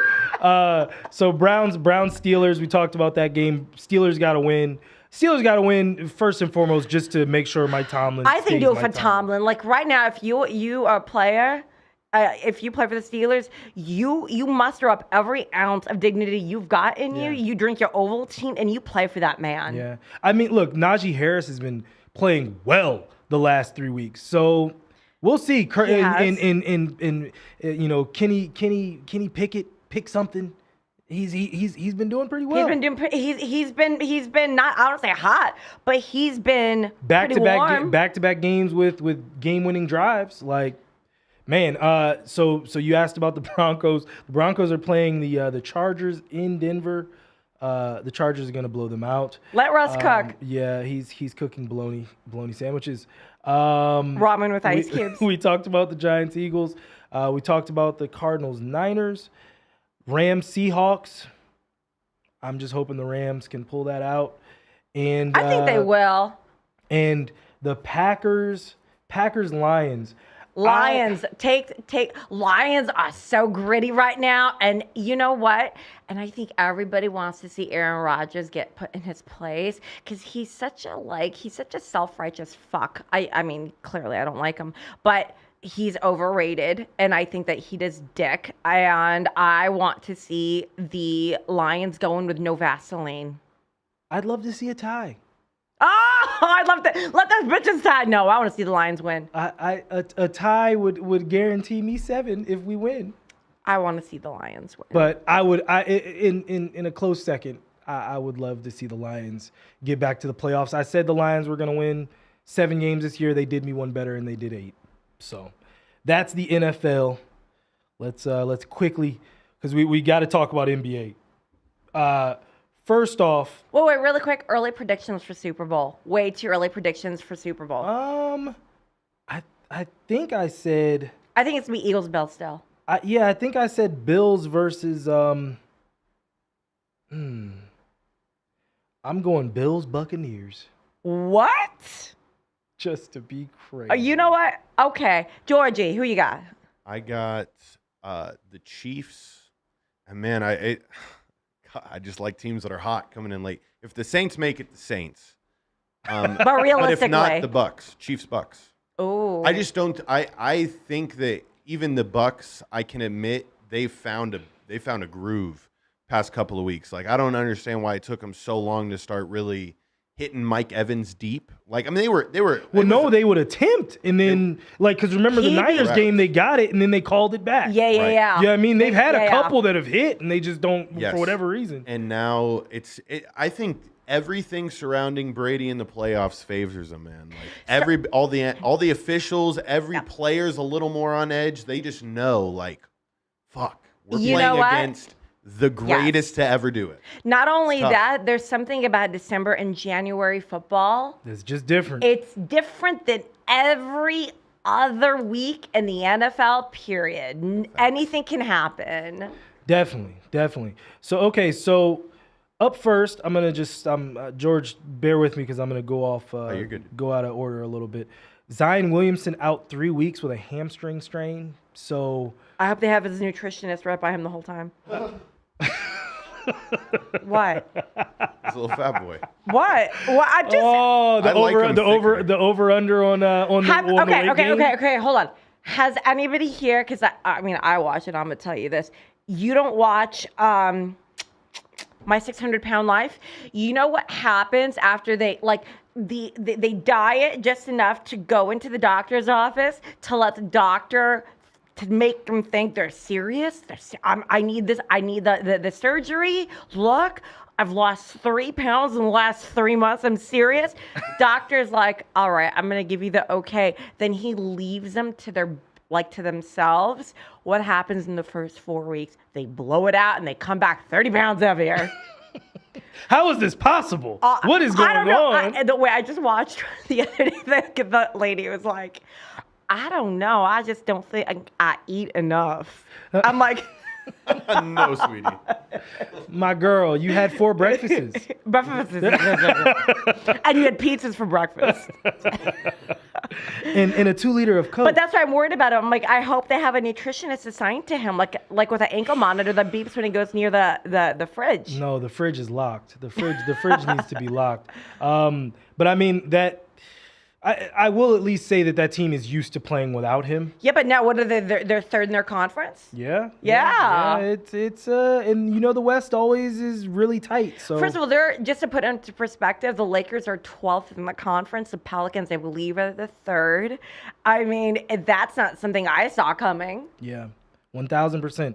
So Browns Steelers, we talked about that game. Steelers got to win. Steelers got to win first and foremost just to make sure Mike Tomlin I think do it for Tomlin. Like right now, if you are a player, if you play for the Steelers, you muster up every ounce of dignity you've got in you. You drink your Ovaltine and you play for that man. Yeah. I mean, look, Najee Harris has been playing well the last 3 weeks. So we'll see. Kenny Pickett pick something. He's been doing pretty well. He's been not, I don't say hot, but he's been back-to-back games with game-winning drives. Like, man, so you asked about the Broncos. The Broncos are playing the Chargers in Denver. The Chargers are going to blow them out. Let Russ cook. Yeah, he's cooking bologna sandwiches. Ramen with ice cubes. We talked about the Giants, Eagles. We talked about the Cardinals, Niners, Rams, Seahawks. I'm just hoping the Rams can pull that out. And I think they will. And the Packers, Lions. Lions are so gritty right now, and you know what? And I think everybody wants to see Aaron Rodgers get put in his place because he's such a self-righteous fuck. I mean, clearly I don't like him, but he's overrated, and I think that he does dick. And I want to see the Lions going with no Vaseline. I'd love to see a tie. Oh, I'd love to let those bitches tie. No, I want to see the Lions win. A tie would guarantee me 7 if we win. I want to see the Lions win. But in a close second, I would love to see the Lions get back to the playoffs. I said the Lions were going to win 7 games this year. They did me one better, and they did 8. So that's the NFL. Let's quickly, because we got to talk about NBA. First off, wait, really quick. Early predictions for Super Bowl. Way too early predictions for Super Bowl. I think I said. I think it's gonna be Eagles Bills still. I think I said Bills versus. I'm going Bills Buccaneers. What? Just to be crazy. You know what? Okay, Georgie, who you got? I got the Chiefs, and man, I just like teams that are hot coming in late. If the Saints make it, the Saints. But realistically, but if not, the Bucks, Chiefs, Bucks. Oh, I just don't. I think that even the Bucks, I can admit they found a groove past couple of weeks. Like I don't understand why it took them so long to start really hitting Mike Evans deep. Like I mean, they were. Well, no, they would attempt, and then because remember the Niners game, they got it, and then they called it back. Yeah. Yeah, I mean they've had a couple that have hit, and they just don't for whatever reason. And now I think everything surrounding Brady in the playoffs favors him, man. Like all the officials, every player's a little more on edge. They just know, like, fuck, we're playing against the greatest to ever do it. Not only that, there's something about December and January football. It's just different. It's different than every other week in the NFL, period. Anything can happen. Definitely. So up first, I'm going to just, George, bear with me because I'm going to go off, you're good. Go out of order a little bit. Zion Williamson out 3 weeks with a hamstring strain. So I hope they have his nutritionist right by him the whole time. What? He's a little fat boy. What? Well, I just. Oh, the over under on the Okay. Hold on. Has anybody here? Because I watch it. I'm gonna tell you this. You don't watch My 600-Pound Life. You know what happens after they they diet just enough to go into the doctor's office to let the doctor to make them think they're serious. I need this. I need the surgery. Look, I've lost 3 pounds in the last 3 months. I'm serious. Doctor's like, all right, I'm going to give you the okay. Then he leaves them to themselves. What happens in the first 4 weeks? They blow it out and they come back 30 pounds heavier. How is this possible? What is going on? The way I just watched the other day, the lady was like, I don't know. I just don't think I eat enough. I'm like... No, sweetie. My girl, you had 4 breakfasts. And you had pizzas for breakfast. and a 2 liter of Coke. But that's why I'm worried about him. I'm like, I hope they have a nutritionist assigned to him, like with an ankle monitor that beeps when he goes near the fridge. No, the fridge is locked. The fridge needs to be locked. But I mean that. I will at least say that team is used to playing without him. Yeah, but now what are they? They're third in their conference. Yeah. It's and the West always is really tight. So first of all, they're just to put into perspective, the Lakers are 12th in the conference. The Pelicans, I believe, are the 3rd. I mean, that's not something I saw coming. Yeah, 1,000%.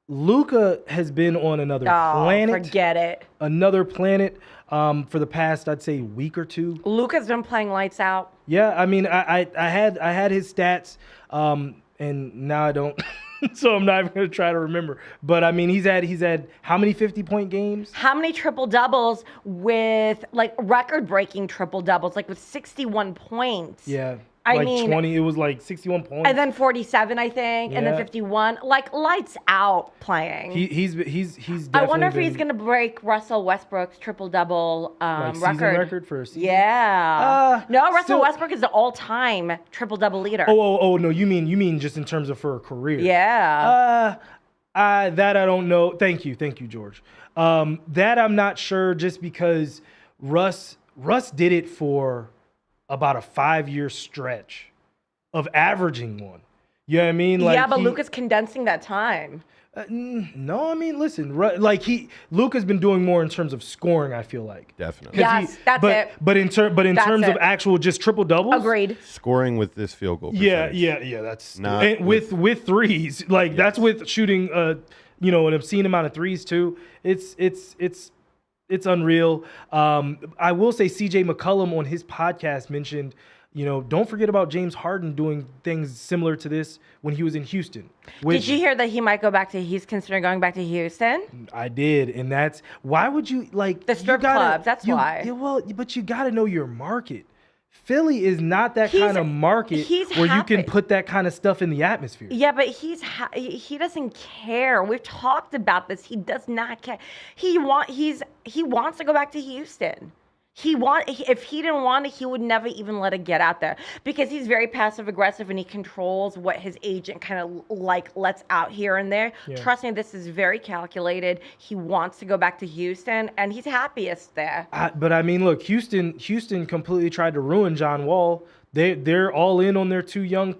Luka has been on another planet. Forget it. Another planet for the past, I'd say, week or 2. Luka's been playing lights out. Yeah, I mean, I had his stats, and now I don't, so I'm not even gonna try to remember. But I mean, he's had how many 50-point games? How many triple doubles with record-breaking triple doubles, with 61 points? Yeah. I mean, 20, it was 61 points. And then 47, I think, and then 51. Lights out playing. He's definitely I wonder if he's going to break Russell Westbrook's triple-double season record for a season? Yeah. No, Russell Westbrook is the all-time triple-double leader. Oh, no, you mean just in terms of for a career. Yeah. That I don't know. Thank you, George. That I'm not sure, just because Russ did it for about a 5-year stretch of averaging one. You know what I mean? But Luka's condensing that time. No, I mean, listen, Luka's been doing more in terms of scoring, I feel like. Definitely. Yes, that's it. But in terms of actual just triple doubles? Agreed. Scoring with this field goal percentage. Yeah, that's not with threes. That's with shooting an obscene amount of threes too. It's unreal. I will say CJ McCollum on his podcast mentioned, don't forget about James Harden doing things similar to this when he was in Houston. Did you hear that he might go back to, he's considering going back to Houston? I did. And that's, why would you, the strip clubs, that's why. Yeah, well, but you got to know your market. Philly is not that kind of market where you can put that kind of stuff in the atmosphere. Yeah, but he doesn't care. We've talked about this. He does not care. He wants to go back to Houston. If he didn't want it, he would never even let it get out there, because he's very passive aggressive and he controls what his agent kind of lets out here and there. Yeah. Trust me, this is very calculated. He wants to go back to Houston and he's happiest there. But I mean, look, Houston completely tried to ruin John Wall. They're all in on their 2 young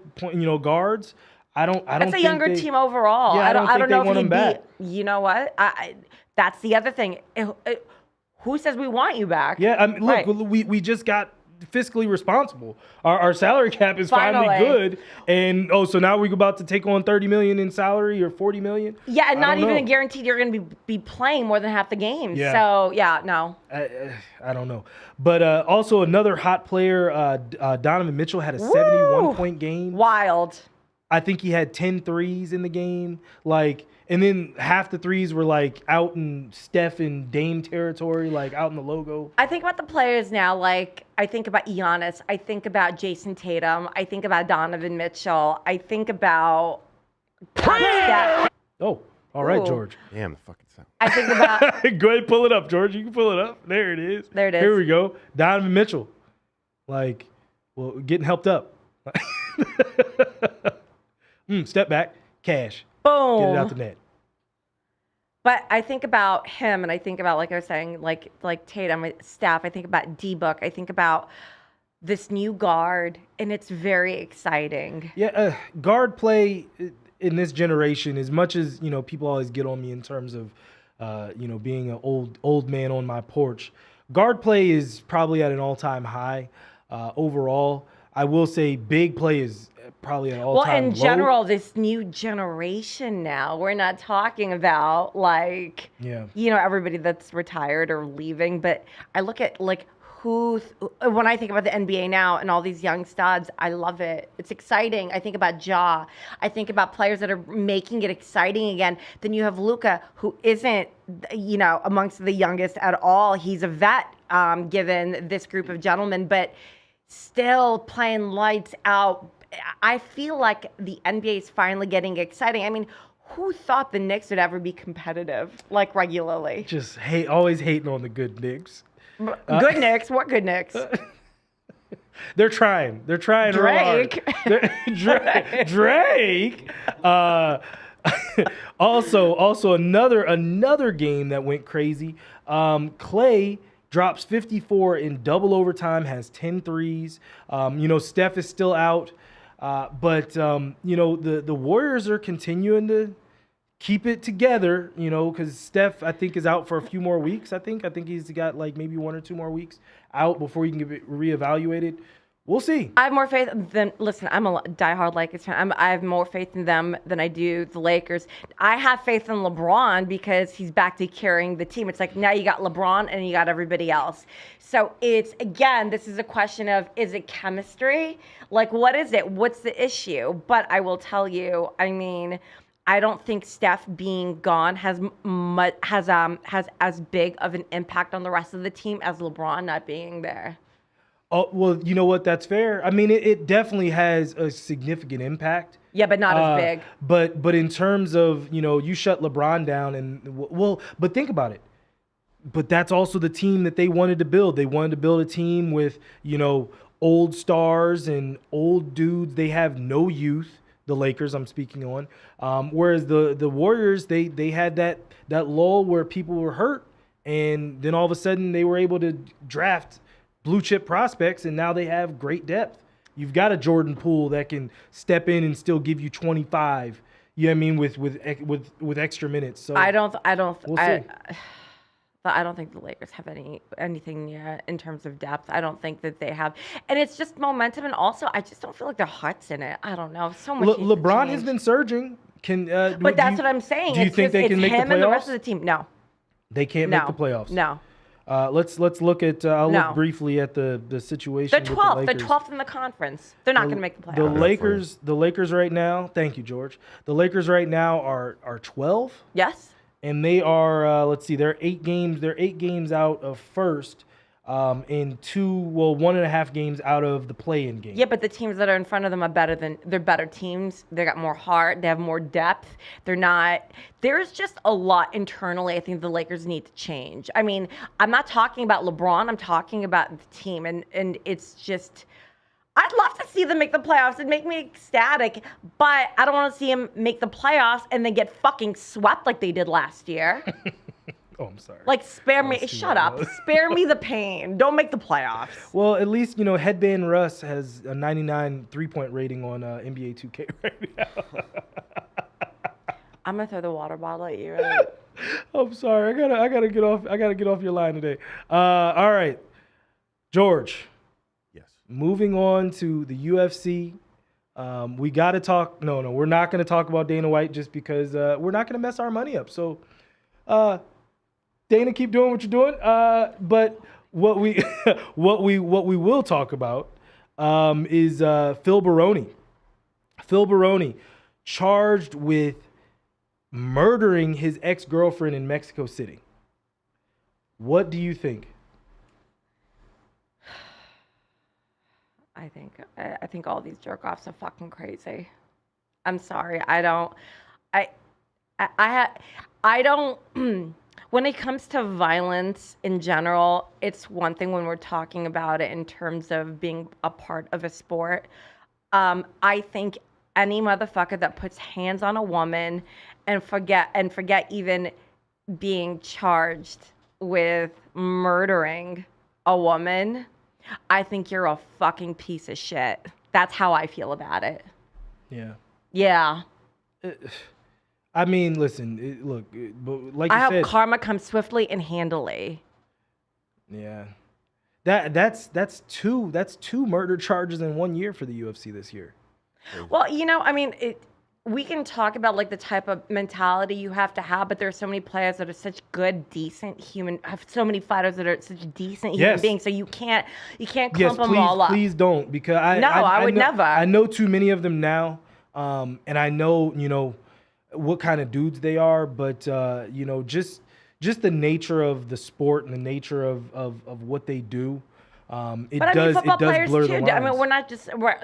guards. I don't. That's a younger team overall. Yeah, I don't know if he'd back. You know what? That's the other thing. Who says we want you back? Yeah, I mean, look, we just got fiscally responsible. Our salary cap is finally good, and so now we're about to take on $30 million in salary or $40 million. Yeah, and not even guaranteed you're going to be playing more than half the games. Yeah. So yeah, no. I don't know, but also another hot player, Donovan Mitchell, had a 71-point game. Wild. I think he had 10 threes in the game, and then half the threes were out in Steph and Dame territory, out in the logo. I think about the players now, I think about Giannis, I think about Jason Tatum, I think about Donovan Mitchell, I think about Steph. Oh, all right, George. Damn, the fucking sound. I think about. Go ahead, pull it up, George. You can pull it up. There it is. There it is. Here we go. Donovan Mitchell, getting helped up. Step back, cash. Boom. Get it out the net. But I think about him, and I think about, like I was saying, like Tatum, Steph. I think about D-Book. I think about this new guard, and it's very exciting. Yeah, guard play in this generation, as much as people always get on me in terms of being an old man on my porch. Guard play is probably at an all-time high overall. I will say big play probably an all-time in low. general, this new generation now, we're not talking about like, everybody that's retired or leaving, but I look at like when I think about the NBA now and all these young studs, I love it. It's exciting. I think about Ja. I think about players that are making it exciting again. Then you have Luka, who isn't, amongst the youngest at all. He's a vet, given this group of gentlemen, but still playing lights out. I feel like the NBA is finally getting exciting. I mean, who thought the Knicks would ever be competitive, like regularly? Just always hating on the good Knicks. Good Knicks? What good Knicks? They're trying. They're trying Drake. Drake. Also another game that went crazy. Klay drops 54 in double overtime, has 10 threes. Steph is still out. But the Warriors are continuing to keep it together, because Steph, I think, is out for a few more weeks. I think he's got like maybe 1 or 2 more weeks out before he can get reevaluated. We'll see. I have more faith than, listen, I'm a diehard Lakers fan. I have more faith in them than I do the Lakers. I have faith in LeBron because he's back to carrying the team. It's like now you got LeBron and you got everybody else. So this is a question of, is it chemistry? Like, what is it? What's the issue? But I will tell you, I mean, I don't think Steph being gone has as big of an impact on the rest of the team as LeBron not being there. Oh, well, you know what? That's fair. I mean, it definitely has a significant impact. Yeah, but not as big. But in terms of, you shut LeBron down but think about it. But that's also the team that they wanted to build. They wanted to build a team with, old stars and old dudes. They have no youth. The Lakers, I'm speaking on. Whereas the Warriors, they had that lull where people were hurt, and then all of a sudden they were able to draft blue chip prospects, and now they have great depth. You've got a Jordan Poole that can step in and still give you 25. You know what I mean, with extra minutes. So I don't think the Lakers have anything near in terms of depth. I don't think that they have, and it's just momentum. And also, I just don't feel like their heart's in it. I don't know. So much. LeBron has been surging. But that's what I'm saying. Do you think they can make the playoffs? And the rest of the team. No, they can't make the playoffs. No. Let's look at. I'll look briefly at the situation. They're 12th. They're 12th in the conference. They're not going to make the playoffs. The Lakers right now. Thank you, George. The Lakers right now are 12. Yes. And they are, let's see, they're 8 games. They're 8 games out of first, and 1.5 games out of the play-in game. Yeah, but the teams that are in front of them they're better teams. They got more heart. They have more depth. There's just a lot internally I think the Lakers need to change. I mean, I'm not talking about LeBron. I'm talking about the team, and it's just, I'd love to see them make the playoffs. It'd make me ecstatic, but I don't want to see them make the playoffs and then get fucking swept like they did last year. Oh, I'm sorry. Like, spare me. Shut up. Spare me the pain. Don't make the playoffs. Well, at least, Headband Russ has a 99 3-point rating on NBA 2K right now. I'm gonna throw the water bottle at you. Right? I'm sorry. I gotta get off. I gotta get off your line today. All right, George. Moving on to the UFC, we got to talk. No, we're not going to talk about Dana White just because we're not going to mess our money up. So, Dana, keep doing what you're doing. But what we will talk about is Phil Baroni. Phil Baroni charged with murdering his ex-girlfriend in Mexico City. What do you think? I think all these jerk-offs are fucking crazy. I'm sorry. I don't. When it comes to violence in general, it's one thing when we're talking about it in terms of being a part of a sport. I think any motherfucker that puts hands on a woman and forget even being charged with murdering a woman, I think you're a fucking piece of shit. That's how I feel about it. Yeah. Yeah. I mean, listen, look, but like you said, I hope karma comes swiftly and handily. Yeah. That's two murder charges in 1 year for the UFC this year. Well, I mean, we can talk about like the type of mentality you have to have, but there are so many players that are such good, decent have so many fighters that are such decent human beings. So you can't clump them all up. Please don't, because I would never. I know too many of them now, and I know what kind of dudes they are, but just the nature of the sport and the nature of what they do. It does blur the lines. I mean, we're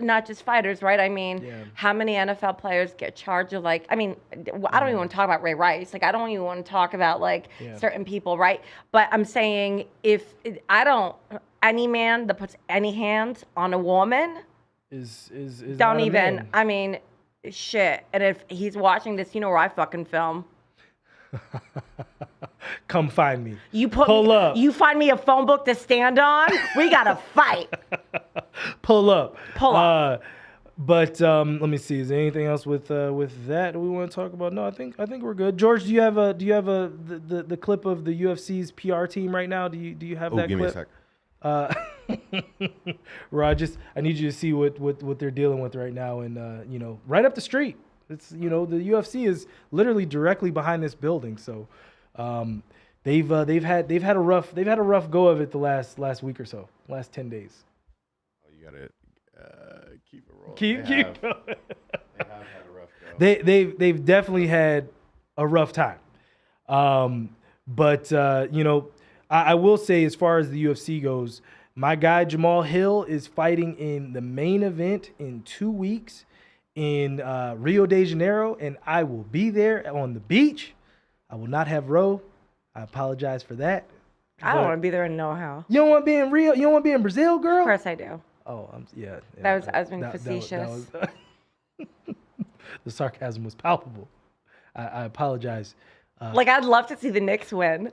not just fighters, right? I mean, how many NFL players get charged of I don't even want to talk about Ray Rice. Like, I don't even want to talk about certain people, right? But I'm saying any man that puts any hands on a woman is don't not a even. man. I mean, shit. And if he's watching this, where I fucking film. Come find me. Pull up. You find me a phone book to stand on. We gotta fight. Pull up. But let me see. Is there anything else with that we want to talk about? No, I think we're good. George, do you have the clip of the UFC's PR team right now? Do you have that clip? Give me a sec. Rod, I need you to see what they're dealing with right now, and right up the street. It's the UFC is literally directly behind this building, so they've had a rough go of it the last week or so, last 10 days. Oh, you gotta keep it rolling. Keep going. They have had a rough go. They've definitely had a rough time, but I will say, as far as the UFC goes, my guy Jamal Hill is fighting in the main event in 2 weeks in Rio de Janeiro, and I will be there on the beach. I will not have row. I apologize for that. I don't want to be there and know how. You don't want to be in Rio? You don't want to be in Brazil, girl? Of course I do. Oh, yeah. I was being facetious. The sarcasm was palpable. I apologize. I'd love to see the Knicks win.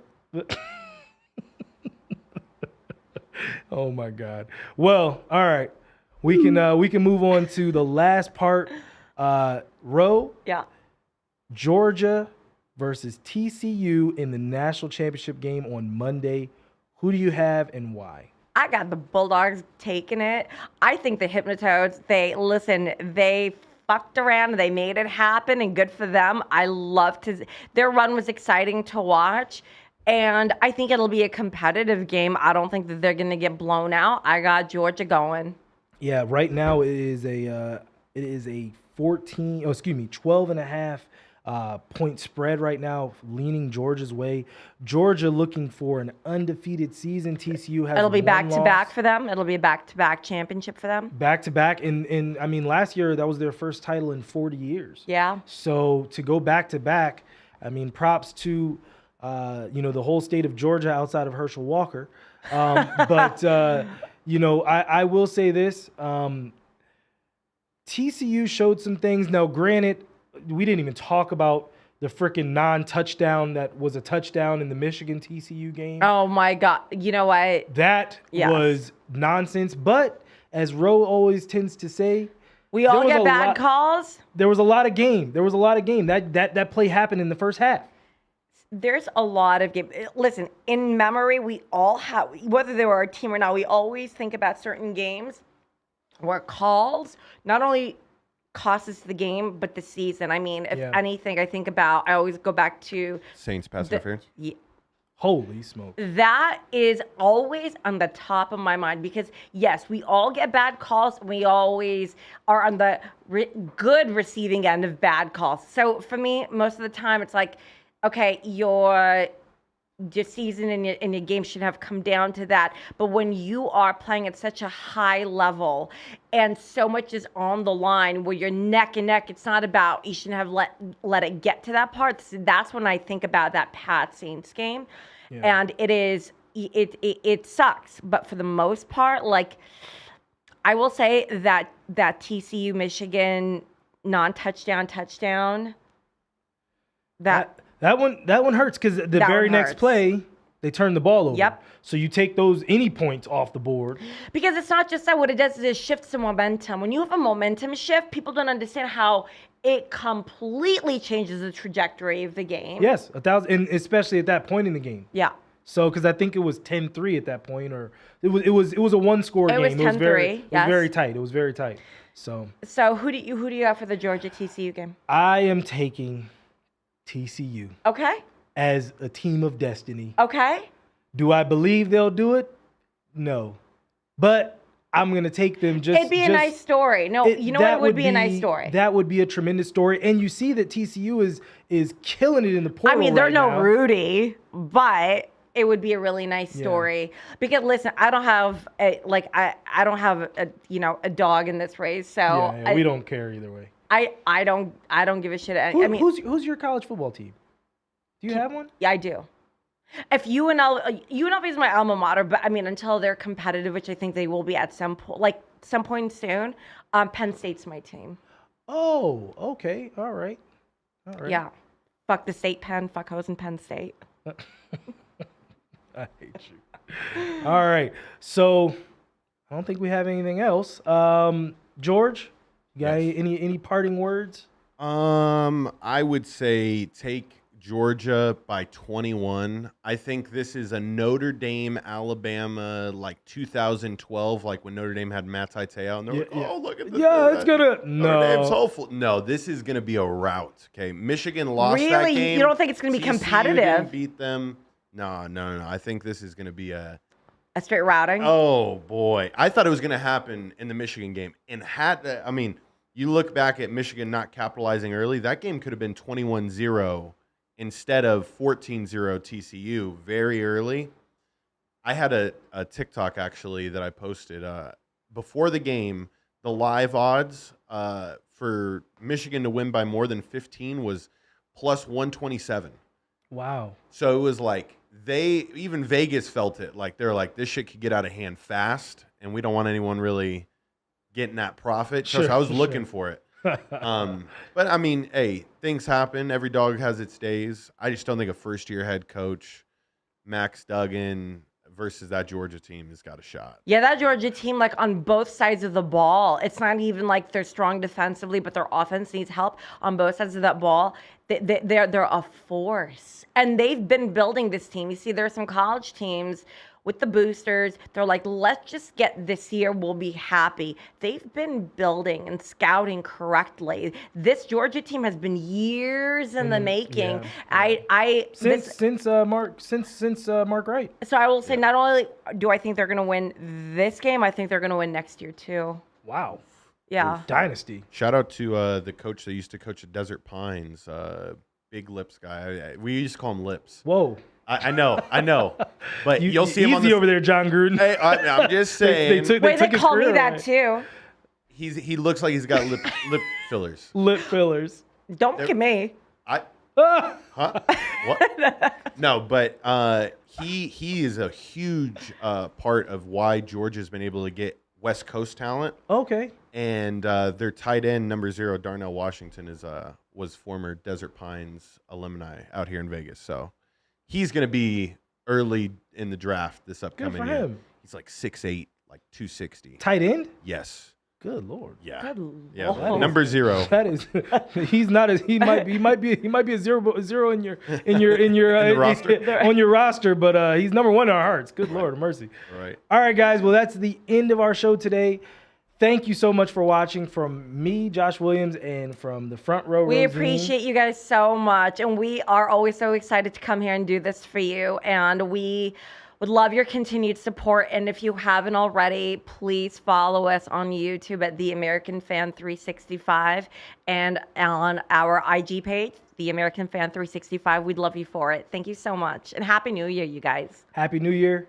Oh my God. Well, all right. We can move on to the last part. Ro. Yeah. Georgia versus TCU in the national championship game on Monday. Who do you have and why? I got the Bulldogs taking it. I think the Hypnotoads, they fucked around and they made it happen, and good for them. Their run was exciting to watch. And I think it'll be a competitive game. I don't think that they're going to get blown out. I got Georgia going. Yeah, right now it is a 12 and a half point spread right now, leaning Georgia's way. Georgia looking for an undefeated season. TCU has It'll be back-to-back loss. for them. It'll be a back-to-back championship for them. Back-to-back. And I mean, last year, that was their first title in 40 years. Yeah. So to go back-to-back, I mean, props to, the whole state of Georgia outside of Herschel Walker. But, I will say this. TCU showed some things. Now, granted, we didn't even talk about the freaking non-touchdown that was a touchdown in the Michigan TCU game. Oh, my God. You know what? That was nonsense. But as Ro always tends to say, we all get bad calls. There was a lot of game. That play happened in the first half. There's a lot of game. Listen, in memory, we all have, whether they were our team or not, we always think about certain games where calls not only cost us the game, but the season. I mean, if anything, I always go back to Saints pass interference. Yeah. Holy smoke. That is always on the top of my mind because, yes, we all get bad calls. We always are on the good receiving end of bad calls. So for me, most of the time, it's like, okay, your season and your game should have come down to that. But when you are playing at such a high level and so much is on the line where you're neck and neck, it's not about, you shouldn't have let it get to that part. So that's when I think about that Pats Saints game. Yeah. And it sucks. But for the most part, I will say that TCU Michigan touchdown, That one hurts because the very next play, they turn the ball over. Yep. So you take any points off the board. Because it's not just that. What it does is it shifts the momentum. When you have a momentum shift, people don't understand how it completely changes the trajectory of the game. Yes, 1,000, and especially at that point in the game. Yeah. So, because I think it was 10-3 at that point, or it was a one-score game. Was 10-3, it was very yes. tight. It was very tight. So who do you have for the Georgia TCU game? I am taking TCU Okay. as a team of destiny. Okay. Do I believe they'll do it? No, but I'm gonna take them. It'd be a nice story. No, you know what? It would be a nice story. That would be a tremendous story, and you see that TCU is killing it in the portal. I mean, they're right no now. Rudy, but it would be a really nice story. Because listen, I don't have I don't have a dog in this race, so we don't care either way. I don't give a shit. Who's your college football team? Do you have one? Yeah, I do. If UNLV is my alma mater, but I mean, until they're competitive, which I think they will be at some point soon, Penn State's my team. Oh, okay. All right. Yeah. Fuck the state Penn. Fuck hoes in Penn State. I hate you. All right. So I don't think we have anything else. George, you got any parting words? I would say take Georgia by 21. I think this is a Notre Dame, Alabama, like 2012, like when Notre Dame had Matt Te'o, and they're like, oh, look at this. Yeah, it's gonna Notre Dame's hopeful. No, this is gonna be a rout. Okay, Michigan lost that game. Really? You don't think it's gonna be competitive? Didn't beat them. No. I think this is gonna be a straight routing. Oh boy, I thought it was gonna happen in the Michigan game, and you look back at Michigan not capitalizing early. That game could have been 21-0. Instead of 14-0 TCU very early. I had a TikTok actually that I posted before the game. The live odds for Michigan to win by more than 15 was plus 127. Wow. So it was like even Vegas felt it. Like they're like, this shit could get out of hand fast, and we don't want anyone really getting that profit. So I was looking for it. But I mean, hey, things happen. Every dog has its days. I just don't think a first-year head coach, Max Duggan, versus that Georgia team has got a shot. Yeah, that Georgia team, like on both sides of the ball, it's not even like they're strong defensively, but their offense needs help on both sides of that ball. They're a force, and they've been building this team. You see, there are some college teams with the boosters. They're like, let's just get this year. We'll be happy. They've been building and scouting correctly. This Georgia team has been years in the making. Yeah. Since Mark Wright. So I will say, not only do I think they're going to win this game, I think they're going to win next year too. Wow. Yeah. Dynasty. Shout out to the coach that used to coach at Desert Pines, big lips guy. We used to call him Lips. Whoa. I know, but you'll see him easy over there, John Gruden. Hey, I'm just saying. They call me that too. He looks like he's got lip fillers. Lip fillers. Don't look at me. Huh? What? No, but he is a huge part of why Georgia's been able to get West Coast talent. Okay. And their tight end number 0, Darnell Washington, was former Desert Pines alumni out here in Vegas. So he's going to be early in the draft this upcoming year. Him. He's like 6'8", like 260. Tight end? Yes. Good Lord. Yeah. Good Yeah. Lord. Number 0. That is. He's not as he might be a zero in your roster? on your roster, but he's number 1 in our hearts. Good Lord of mercy. Right. All right, guys. Well, that's the end of our show today. Thank you so much for watching. From me, Josh Williams, and from the front row. We Rosine. appreciate you guys so much, and we are always so excited to come here and do this for you. And we would love your continued support. And if you haven't already, please follow us on YouTube at The American Fan 365 and on our IG page, The American Fan 365. We'd love you for it. Thank you so much, and Happy New Year, you guys. Happy New Year.